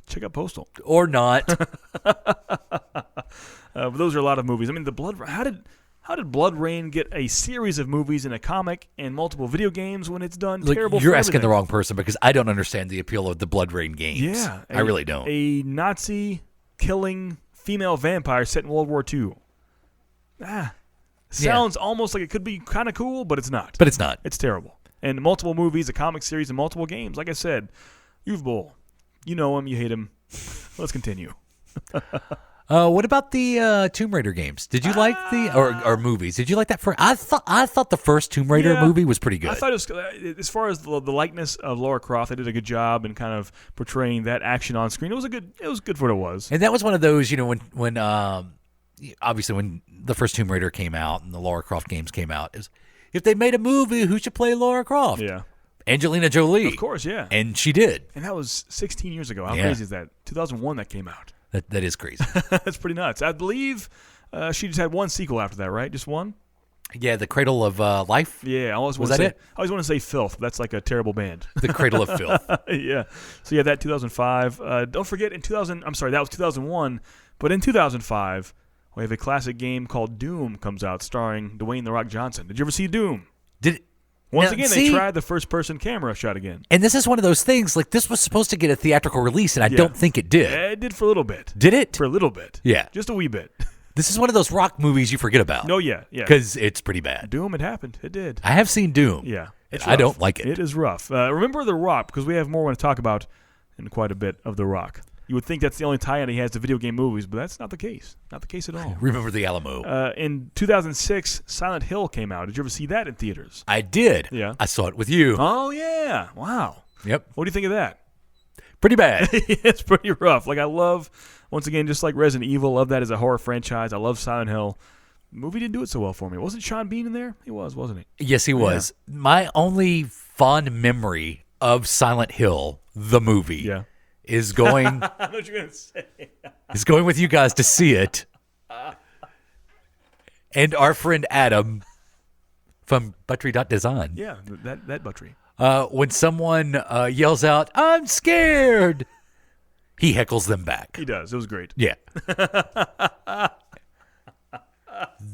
check out Postal. Or not. But those are a lot of movies. I mean, how did Blood Rain get a series of movies and a comic and multiple video games when it's done terrible? You're asking the wrong person because I don't understand the appeal of the Blood Rain games. Yeah, I really don't. A Nazi killing female vampire set in World War II. Sounds almost like it could be kind of cool, but it's not. But it's not. It's terrible. And multiple movies, a comic series, and multiple games. Like I said, You've Bowl. You know him. You hate him. Let's continue. What about the Tomb Raider games? Did you like the or movies? Did you like that? I thought the first Tomb Raider movie was pretty good. I thought it was, as far as the likeness of Lara Croft, they did a good job in kind of portraying that action on screen. It was good for what it was. And that was one of those, when obviously when the first Tomb Raider came out and the Lara Croft games came out, is if they made a movie, who should play Lara Croft? Yeah. Angelina Jolie. Of course, yeah. And she did. And that was 16 years ago. How crazy is that? 2001 that came out. That is crazy. That's pretty nuts. I believe she just had one sequel after that, right? Just one? Yeah, The Cradle of Life. Yeah, I always want to say Filth. That's like a terrible band. The Cradle of Filth. Yeah. So yeah, that 2005. Don't forget that was 2001. But in 2005, we have a classic game called Doom comes out, starring Dwayne "The Rock" Johnson. Did you ever see Doom? Once again, they tried the first-person camera shot again. And this is one of those things, like this was supposed to get a theatrical release, and I don't think it did. Yeah, it did for a little bit. Did it? For a little bit. Yeah. Just a wee bit. This is one of those Rock movies you forget about. No, yeah. Because it's pretty bad. Doom, it happened. It did. I have seen Doom. Yeah. I don't like it. It is rough. Remember The Rock, because we have more we want to talk about in quite a bit of The Rock. You would think that's the only tie-in he has to video game movies, but that's not the case. Not the case at all. Remember the Alamo. In 2006, Silent Hill came out. Did you ever see that in theaters? I did. Yeah. I saw it with you. Oh, yeah. Wow. Yep. What do you think of that? Pretty bad. It's pretty rough. Like, I love, once again, just like Resident Evil, love that as a horror franchise. I love Silent Hill. The movie didn't do it so well for me. Wasn't Sean Bean in there? He was, wasn't he? Yes, he was. Yeah. My only fond memory of Silent Hill, the movie, is going. I know what you're gonna say. Is going with you guys to see it, and our friend Adam from Buttrey.Design. Yeah, that Buttrey. When someone yells out, "I'm scared," he heckles them back. He does. It was great. Yeah.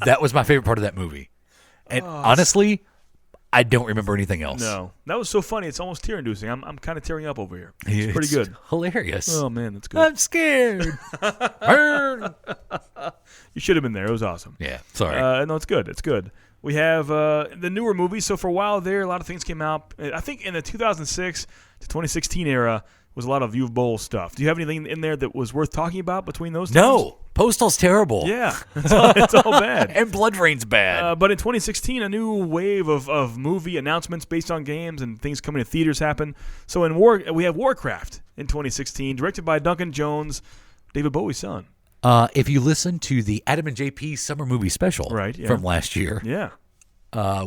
That was my favorite part of that movie, and honestly, I don't remember anything else. No, that was so funny. It's almost tear-inducing. I'm kind of tearing up over here. It's pretty good. Hilarious. Oh man, that's good. I'm scared. You should have been there. It was awesome. Yeah, sorry. No, it's good. It's good. We have the newer movies. So for a while there, a lot of things came out. I think in the 2006 to 2016 era was a lot of You've Bowl stuff. Do you have anything in there that was worth talking about between those times? No. Postal's terrible. Yeah, it's all bad. And Blood Rain's bad. But in 2016, a new wave of movie announcements based on games and things coming to theaters happened. So we have Warcraft in 2016, directed by Duncan Jones, David Bowie's son. If you listen to the Adam and JP summer movie special from last year,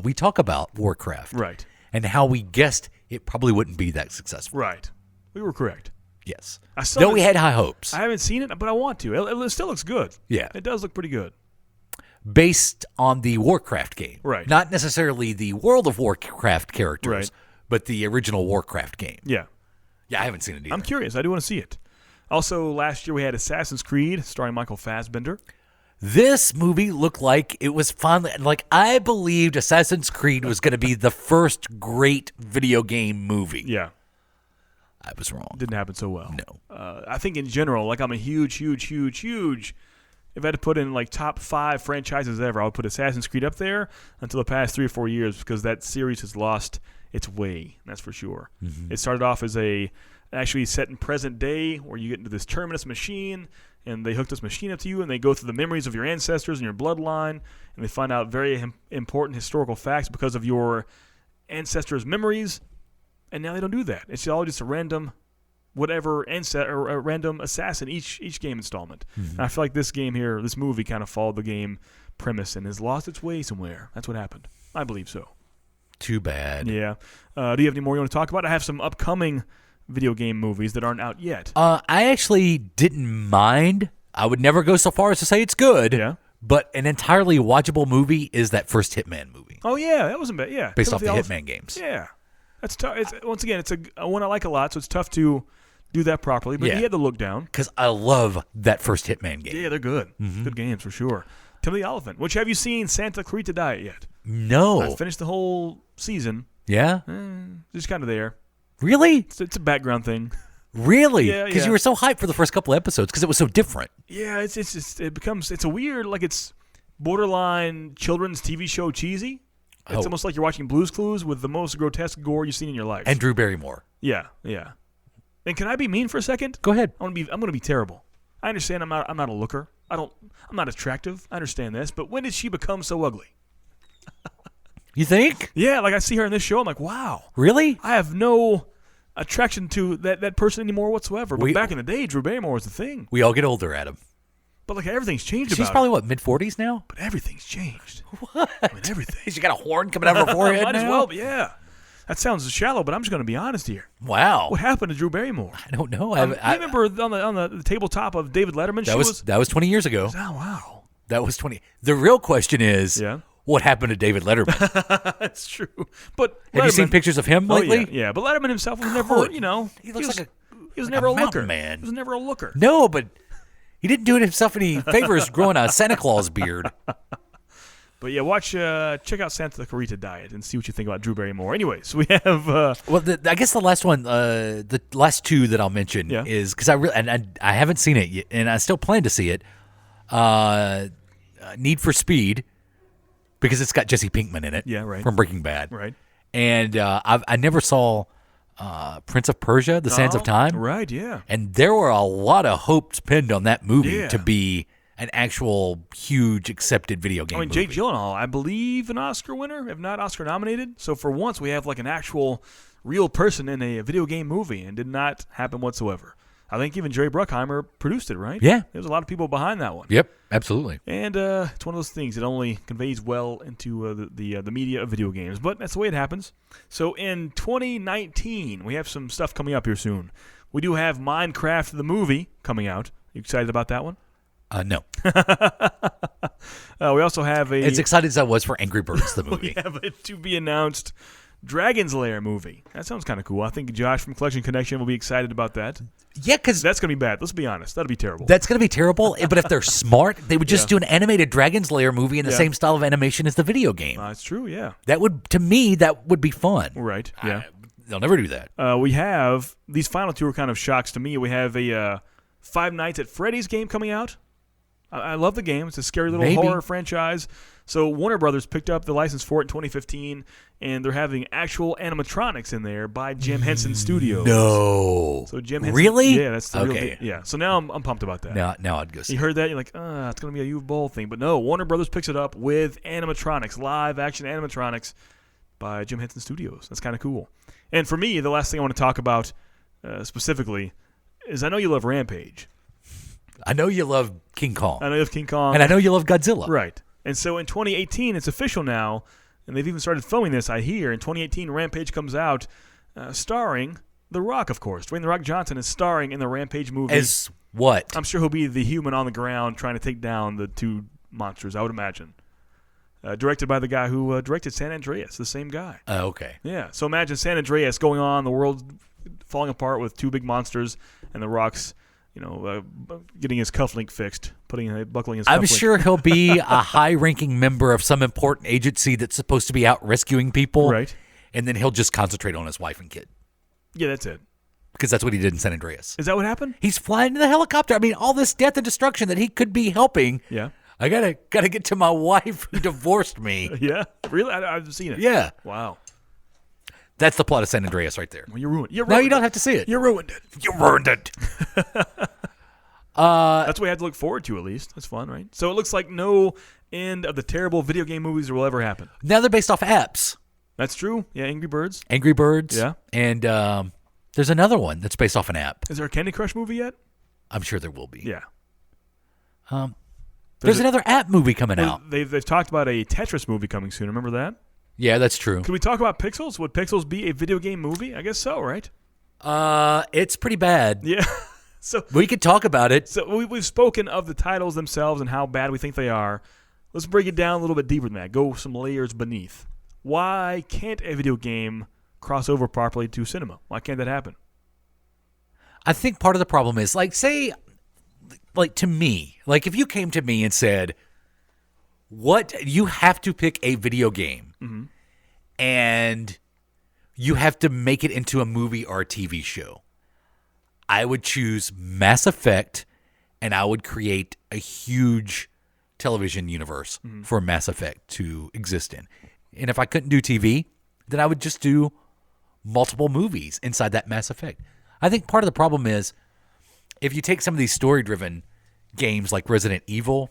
we talk about Warcraft. Right. And how we guessed it probably wouldn't be that successful. Right. We were correct. Yes. still Though haven't- we had high hopes. I haven't seen it, but I want to. It still looks good. Yeah. It does look pretty good. Based on the Warcraft game. Right. Not necessarily the World of Warcraft characters, Right. but the original Warcraft game. Yeah. Yeah, I haven't seen it either. I'm curious. I do want to see it. Also, last year we had Assassin's Creed starring Michael Fassbender. This movie looked like it was finally, like, I believed Assassin's Creed was going to be the first great video game movie. Yeah. I was wrong. Didn't happen so well. No. I think in general, like I'm a huge, if I had to put in like top 5 franchises ever, I would put Assassin's Creed up there until the past 3 or 4 years because that series has lost its way. That's for sure. Mm-hmm. It started off as actually set in present day where you get into this terminus machine and they hook this machine up to you and they go through the memories of your ancestors and your bloodline and they find out very important historical facts because of your ancestors' memories. And now they don't do that. It's all just a random whatever or a random assassin each game installment. Mm-hmm. And I feel like this movie kind of followed the game premise and has lost its way somewhere. That's what happened. I believe so. Too bad. Yeah. Do you have any more you want to talk about? I have some upcoming video game movies that aren't out yet. I actually didn't mind. I would never go so far as to say it's good. Yeah. But an entirely watchable movie is that first Hitman movie. Oh, yeah. That wasn't bad. Yeah. Based off the Hitman games. Yeah. That's tough. Once again, it's a one I like a lot, so it's tough to do that properly. But he had the look down. Because I love that first Hitman game. Yeah, they're good. Mm-hmm. Good games for sure. Timothy Oliphant. Which, have you seen Santa Clarita Diet yet? No. I finished the whole season. Yeah? Just kind of there. Really? It's a background thing. Really? Yeah, Because you were so hyped for the first couple episodes because it was so different. Yeah, it's a weird, like it's borderline children's TV show cheesy. It's almost like you're watching Blue's Clues with the most grotesque gore you've seen in your life. And Drew Barrymore. Yeah. And can I be mean for a second? Go ahead. I'm gonna be terrible. I understand I'm not a looker. I'm not attractive. I understand this, but when did she become so ugly? You think? Yeah, like I see her in this show, I'm like, wow. Really? I have no attraction to that person anymore whatsoever. But back in the day, Drew Barrymore was the thing. We all get older, Adam. But like everything's changed. She's probably what, mid-40s now? But everything's changed. What? I mean, everything. She got a horn coming out of her forehead Might now? as well, but yeah. That sounds shallow, but I'm just going to be honest here. Wow. What happened to Drew Barrymore? I don't know. I remember on the tabletop of David Letterman. That was 20 years ago. Oh wow. That was 20. The real question is, what happened to David Letterman? That's true. But have you seen pictures of him lately? Yeah, but Letterman himself was never, he looks like he was never a looker. Man. He was never a looker. No, but he didn't do himself any favors growing a Santa Claus beard. But yeah, check out Santa Clarita Diet and see what you think about Drew Barrymore. Anyways, we have. I guess the last one, the last two that I'll mention is because I haven't seen it yet, and I still plan to see it. Need for Speed, because it's got Jesse Pinkman in it. Yeah, right. From Breaking Bad. Right. And I never saw Prince of Persia: The Sands of Time. Right. Yeah. And there were a lot of hopes pinned on that movie to be an actual huge accepted video game movie. Jake Gyllenhaal, I believe, an Oscar winner, if not Oscar nominated. So for once, we have like an actual real person in a video game movie, and did not happen whatsoever. I think even Jerry Bruckheimer produced it, right? Yeah. There's a lot of people behind that one. Yep, absolutely. And it's one of those things that only conveys well into the media of video games. But that's the way it happens. So in 2019, we have some stuff coming up here soon. We do have Minecraft the movie coming out. You excited about that one? No. We also have as excited as I was for Angry Birds the movie. We have a to be announced Dragon's Lair movie. That sounds kind of cool. I think Josh from Collection Connection will be excited about that. Yeah, because that's going to be bad. Let's be honest. That'll be terrible. That's going to be terrible. But if they're smart, they would just do an animated Dragon's Lair movie in the same style of animation as the video game. That's true. Yeah. That would, to me, that would be fun. Right. Yeah. They'll never do that. We have these final two are kind of shocks to me. We have a Five Nights at Freddy's game coming out. I love the game. It's a scary little horror franchise. So Warner Brothers picked up the license for it in 2015, and they're having actual animatronics in there by Jim Henson Studios. No. So Jim Henson. Really? Yeah, that's the real deal. Yeah. So now I'm pumped about that. Now I'd go see. You heard that? You're like, it's going to be a U Bowl thing. But no, Warner Brothers picks it up with animatronics, live action animatronics by Jim Henson Studios. That's kind of cool. And for me, the last thing I want to talk about specifically is I know you love Rampage. I know you love King Kong. I know you love King Kong. And I know you love Godzilla. Right. And so in 2018, it's official now, and they've even started filming this, I hear. In 2018, Rampage comes out starring The Rock, of course. Dwayne The Rock Johnson is starring in the Rampage movie. As what? I'm sure he'll be the human on the ground trying to take down the two monsters, I would imagine. Directed by the guy who directed San Andreas, the same guy. Oh, okay. Yeah, so imagine San Andreas going on, the world falling apart with two big monsters, and The Rock's, getting his cufflink fixed, buckling his cufflink. I'm sure he'll be a high-ranking member of some important agency that's supposed to be out rescuing people. Right. And then he'll just concentrate on his wife and kid. Yeah, that's it. Because that's what he did in San Andreas. Is that what happened? He's flying in the helicopter. I mean, all this death and destruction that he could be helping. Yeah. I gotta get to my wife who divorced me. Yeah? Really? I've seen it. Yeah. Wow. That's the plot of San Andreas right there. Well, you ruined it. No, you don't have to see it. You ruined it. You ruined it. That's what we have to look forward to, at least. That's fun, right? So it looks like no end of the terrible video game movies that will ever happen. Now they're based off apps. That's true. Yeah, Angry Birds. Angry Birds. Yeah. And there's another one that's based off an app. Is there a Candy Crush movie yet? I'm sure there will be. Yeah. There's another app movie coming out. They've talked about a Tetris movie coming soon. Remember that? Yeah, that's true. Can we talk about Pixels? Would Pixels be a video game movie? I guess so, right? It's pretty bad. Yeah. So we could talk about it. So we've spoken of the titles themselves and how bad we think they are. Let's break it down a little bit deeper than that. Go some layers beneath. Why can't a video game cross over properly to cinema? Why can't that happen? I think part of the problem is, to me, if you came to me and said, you have to pick a video game and you have to make it into a movie or a TV show, I would choose Mass Effect, and I would create a huge television universe for Mass Effect to exist in. And if I couldn't do TV, then I would just do multiple movies inside that Mass Effect. I think part of the problem is if you take some of these story-driven games like Resident Evil,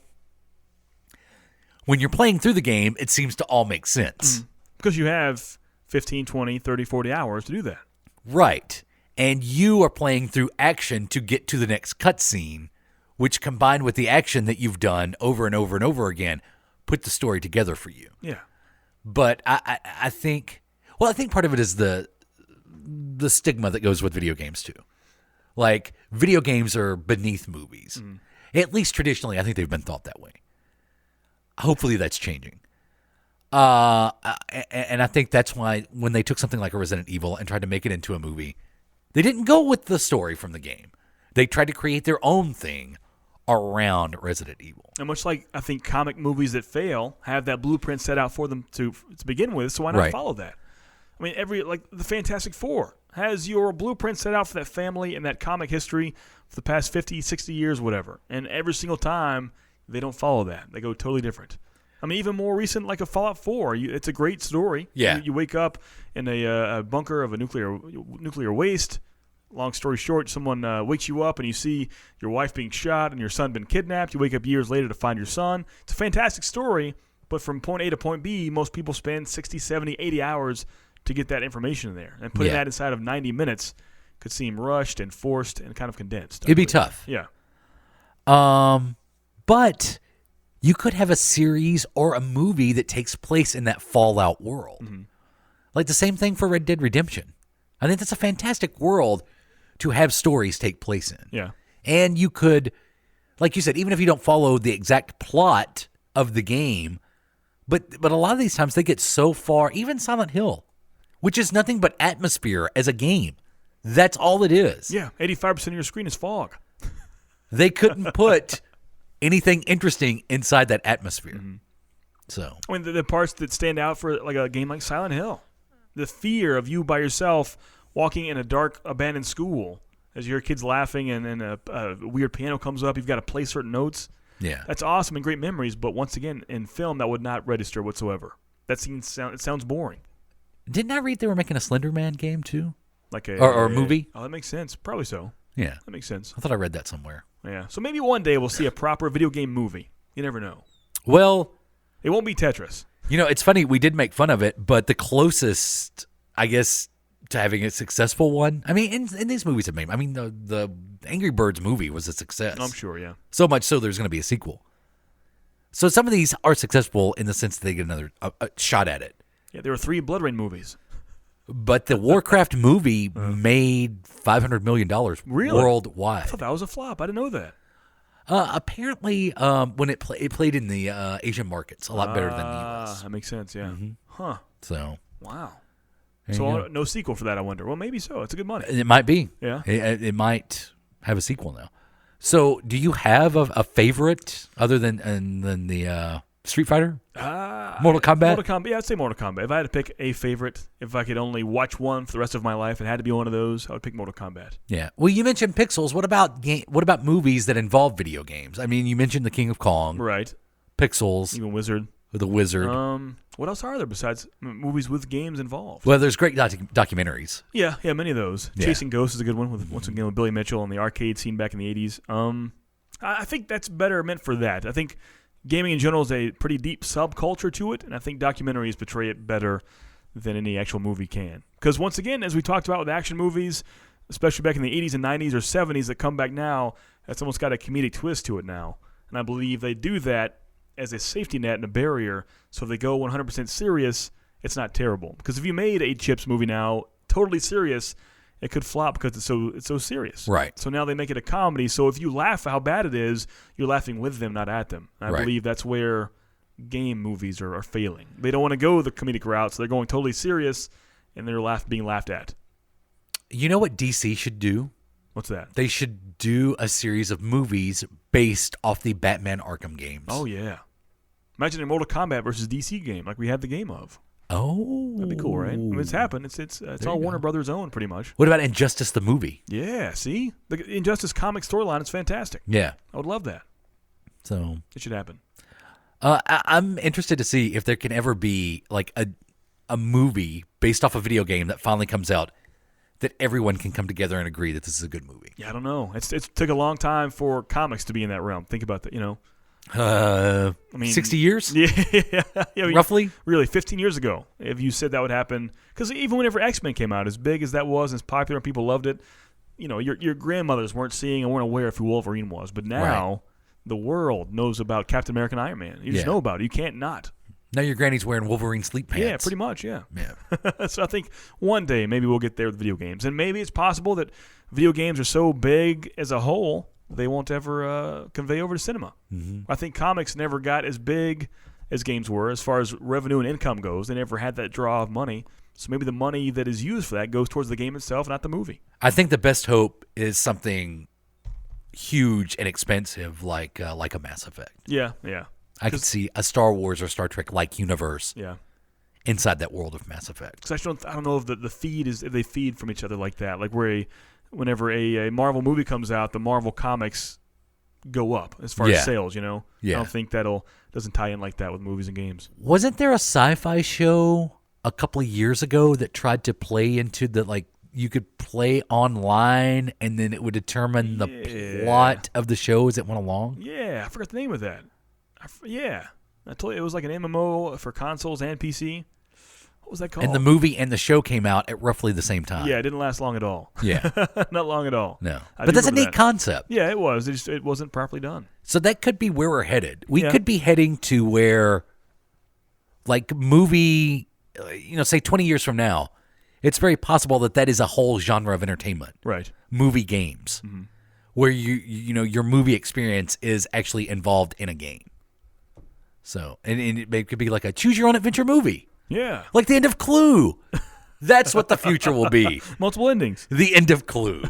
when you're playing through the game, it seems to all make sense. Because you have 15, 20, 30, 40 hours to do that. Right. And you are playing through action to get to the next cutscene, which combined with the action that you've done over and over and over again, put the story together for you. Yeah. But I think part of it is the stigma that goes with video games too. Like, video games are beneath movies. At least traditionally, I think they've been thought that way. Hopefully that's changing. And I think that's why when they took something like a Resident Evil and tried to make it into a movie, they didn't go with the story from the game. They tried to create their own thing around Resident Evil. And much like I think comic movies that fail have that blueprint set out for them to begin with, so why not follow that? I mean, the Fantastic Four has your blueprint set out for that family and that comic history for the past 50, 60 years, whatever. And every single time, they don't follow that. They go totally different. I mean, even more recent, like a Fallout 4, it's a great story. Yeah. You wake up in a bunker of a nuclear waste. Long story short, someone wakes you up and you see your wife being shot and your son been kidnapped. You wake up years later to find your son. It's a fantastic story, but from point A to point B, most people spend 60, 70, 80 hours to get that information in there. And putting that inside of 90 minutes could seem rushed and forced and kind of condensed. It'd be tough. Yeah. But you could have a series or a movie that takes place in that Fallout world. Like the same thing for Red Dead Redemption. I think that's a fantastic world to have stories take place in. Yeah. And you could, like you said, even if you don't follow the exact plot of the game, but a lot of these times they get so far, even Silent Hill, which is nothing but atmosphere as a game. That's all it is. Yeah, 85% of your screen is fog. They couldn't put anything interesting inside that atmosphere. So, I mean, the parts that stand out for like a game like Silent Hill, the fear of you by yourself walking in a dark, abandoned school as you hear kids laughing and then a weird piano comes up, you've got to play certain notes. Yeah. That's awesome and great memories, but once again, in film, that would not register whatsoever. That scene sounds boring. Didn't I read they were making a Slender Man game too? Like a or a movie? Oh, that makes sense. Probably so. Yeah. That makes sense. I thought I read that somewhere. Yeah. So maybe one day we'll see a proper video game movie. You never know. Well, it won't be Tetris. You know, it's funny. We did make fun of it, but the closest, I guess, to having a successful one, I mean, in these movies have made, I mean, the Angry Birds movie was a success. I'm sure, yeah. So much so there's going to be a sequel. So some of these are successful in the sense that they get another shot at it. Yeah, there were 3 Blood Rain movies. But the Warcraft movie made $500 million worldwide. I thought that was a flop. I didn't know that. Apparently, when it played in the Asian markets a lot better than the U.S. That makes sense, yeah. Huh. So, wow. There So you go. no sequel for that, I wonder. Well, maybe so. It's a good money. It might be. Yeah. It might have a sequel now. So, do you have a favorite other than the Street Fighter? Mortal Kombat? Yeah, I'd say Mortal Kombat. If I had to pick a favorite, if I could only watch one for the rest of my life, it had to be one of those, I would pick Mortal Kombat. Yeah. Well, you mentioned Pixels. What about movies that involve video games? I mean, you mentioned The King of Kong. Right. Pixels. Even Wizard. The Wizard. What else are there besides movies with games involved? Well, there's great documentaries. Yeah, many of those. Yeah. Chasing Ghosts is a good one, once again with Billy Mitchell and the arcade scene back in the 80s. I think that's better meant for that. I think gaming in general is a pretty deep subculture to it, and I think documentaries portray it better than any actual movie can. Because once again, as we talked about with action movies, especially back in the 80s and 90s or 70s that come back now, that's almost got a comedic twist to it now. And I believe they do that as a safety net and a barrier, so if they go 100% serious, it's not terrible. Because if you made a Chips movie now, totally serious, it could flop because it's so serious. Right. So now they make it a comedy. So if you laugh at how bad it is, you're laughing with them, not at them. And I believe that's where game movies are failing. They don't want to go the comedic route, so they're going totally serious, and they're being laughed at. You know what DC should do? What's that? They should do a series of movies based off the Batman Arkham games. Oh, yeah. Imagine a Mortal Kombat versus DC game like we had the game of. Oh. That'd be cool, right? I mean, it's happened. It's all Warner Brothers own, pretty much. What about Injustice the movie? Yeah, see? The Injustice comic storyline is fantastic. Yeah. I would love that. So it should happen. I'm interested to see if there can ever be like a movie based off a video game that finally comes out that everyone can come together and agree that this is a good movie. Yeah, I don't know. It took a long time for comics to be in that realm. Think about that, 60 years? Yeah, roughly? Really, 15 years ago, if you said that would happen. Because even whenever X-Men came out, as big as that was, as popular and people loved it, your grandmothers weren't seeing and weren't aware of who Wolverine was. But now, the world knows about Captain America and Iron Man. You just know about it. You can't not. Now your granny's wearing Wolverine sleep pants. Yeah, pretty much, yeah. So I think one day maybe we'll get there with video games. And maybe it's possible that video games are so big as a whole, they won't ever convey over to cinema. Mm-hmm. I think comics never got as big as games were as far as revenue and income goes. They never had that draw of money. So maybe the money that is used for that goes towards the game itself, not the movie. I think the best hope is something huge and expensive like a Mass Effect. Yeah. I could see a Star Wars or Star Trek-like universe inside that world of Mass Effect. Because I don't know if the feed is if they feed from each other like that. Like whenever a Marvel movie comes out, the Marvel comics go up as far as sales. Yeah. I don't think doesn't tie in like that with movies and games. Wasn't there a sci-fi show a couple of years ago that tried to play into the you could play online and then it would determine the plot of the show as it went along? Yeah, I forgot the name of that. I told you it was like an MMO for consoles and PC. What was that called? And the movie and the show came out at roughly the same time. Yeah, it didn't last long at all. Yeah. Not long at all. No. But that's a neat concept. Yeah, it was. It wasn't properly done. So that could be where we're headed. We could be heading to where, movie, say 20 years from now, it's very possible that is a whole genre of entertainment. Right. Movie games. Mm-hmm. Where your movie experience is actually involved in a game. So, and it could be like a choose your own adventure movie. Yeah. Like the end of Clue. That's what the future will be. Multiple endings. The end of Clue.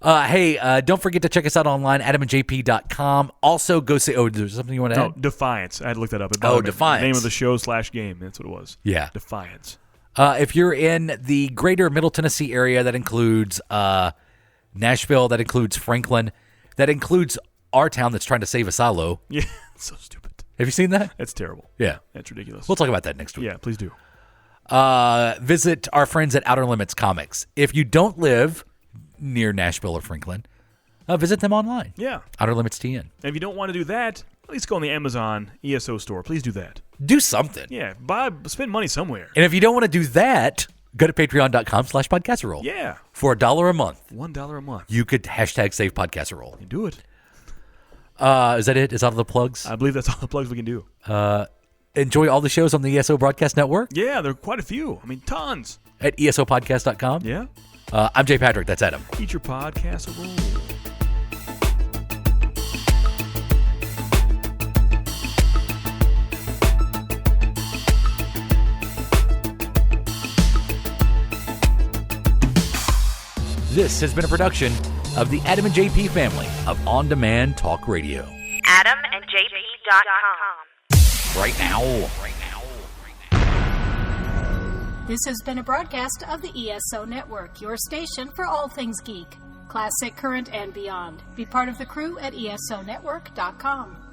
Hey, don't forget to check us out online, adamandjp.com. Also, go say, there's something you want to add? Oh, Defiance. I had to look that up. Defiance. Name of the show / game. That's what it was. Yeah. Defiance. If you're in the greater Middle Tennessee area, that includes Nashville, that includes Franklin, that includes our town that's trying to save Asilo. Yeah, so stupid. Have you seen that? It's terrible. Yeah. That's ridiculous. We'll talk about that next week. Yeah, please do. Visit our friends at Outer Limits Comics. If you don't live near Nashville or Franklin, visit them online. Yeah. Outer Limits TN. And if you don't want to do that, at least go on the Amazon ESO store. Please do that. Do something. Yeah, spend money somewhere. And if you don't want to do that, go to patreon.com/podcasserole. Yeah. For $1 a month. $1 a month. You could hashtag save podcasserole. You do it. Is that it? Is that all the plugs? I believe that's all the plugs we can do. enjoy all the shows on the ESO Broadcast Network? Yeah, there are quite a few. I mean, tons. At esopodcast.com? Yeah. I'm Jay Patrick. That's Adam. Eat your podcast a roll. This has been a production of the Adam and JP family of on-demand talk radio. AdamandJP.com. Right now. This has been a broadcast of the ESO Network, your station for all things geek, classic, current, and beyond. Be part of the crew at ESONetwork.com.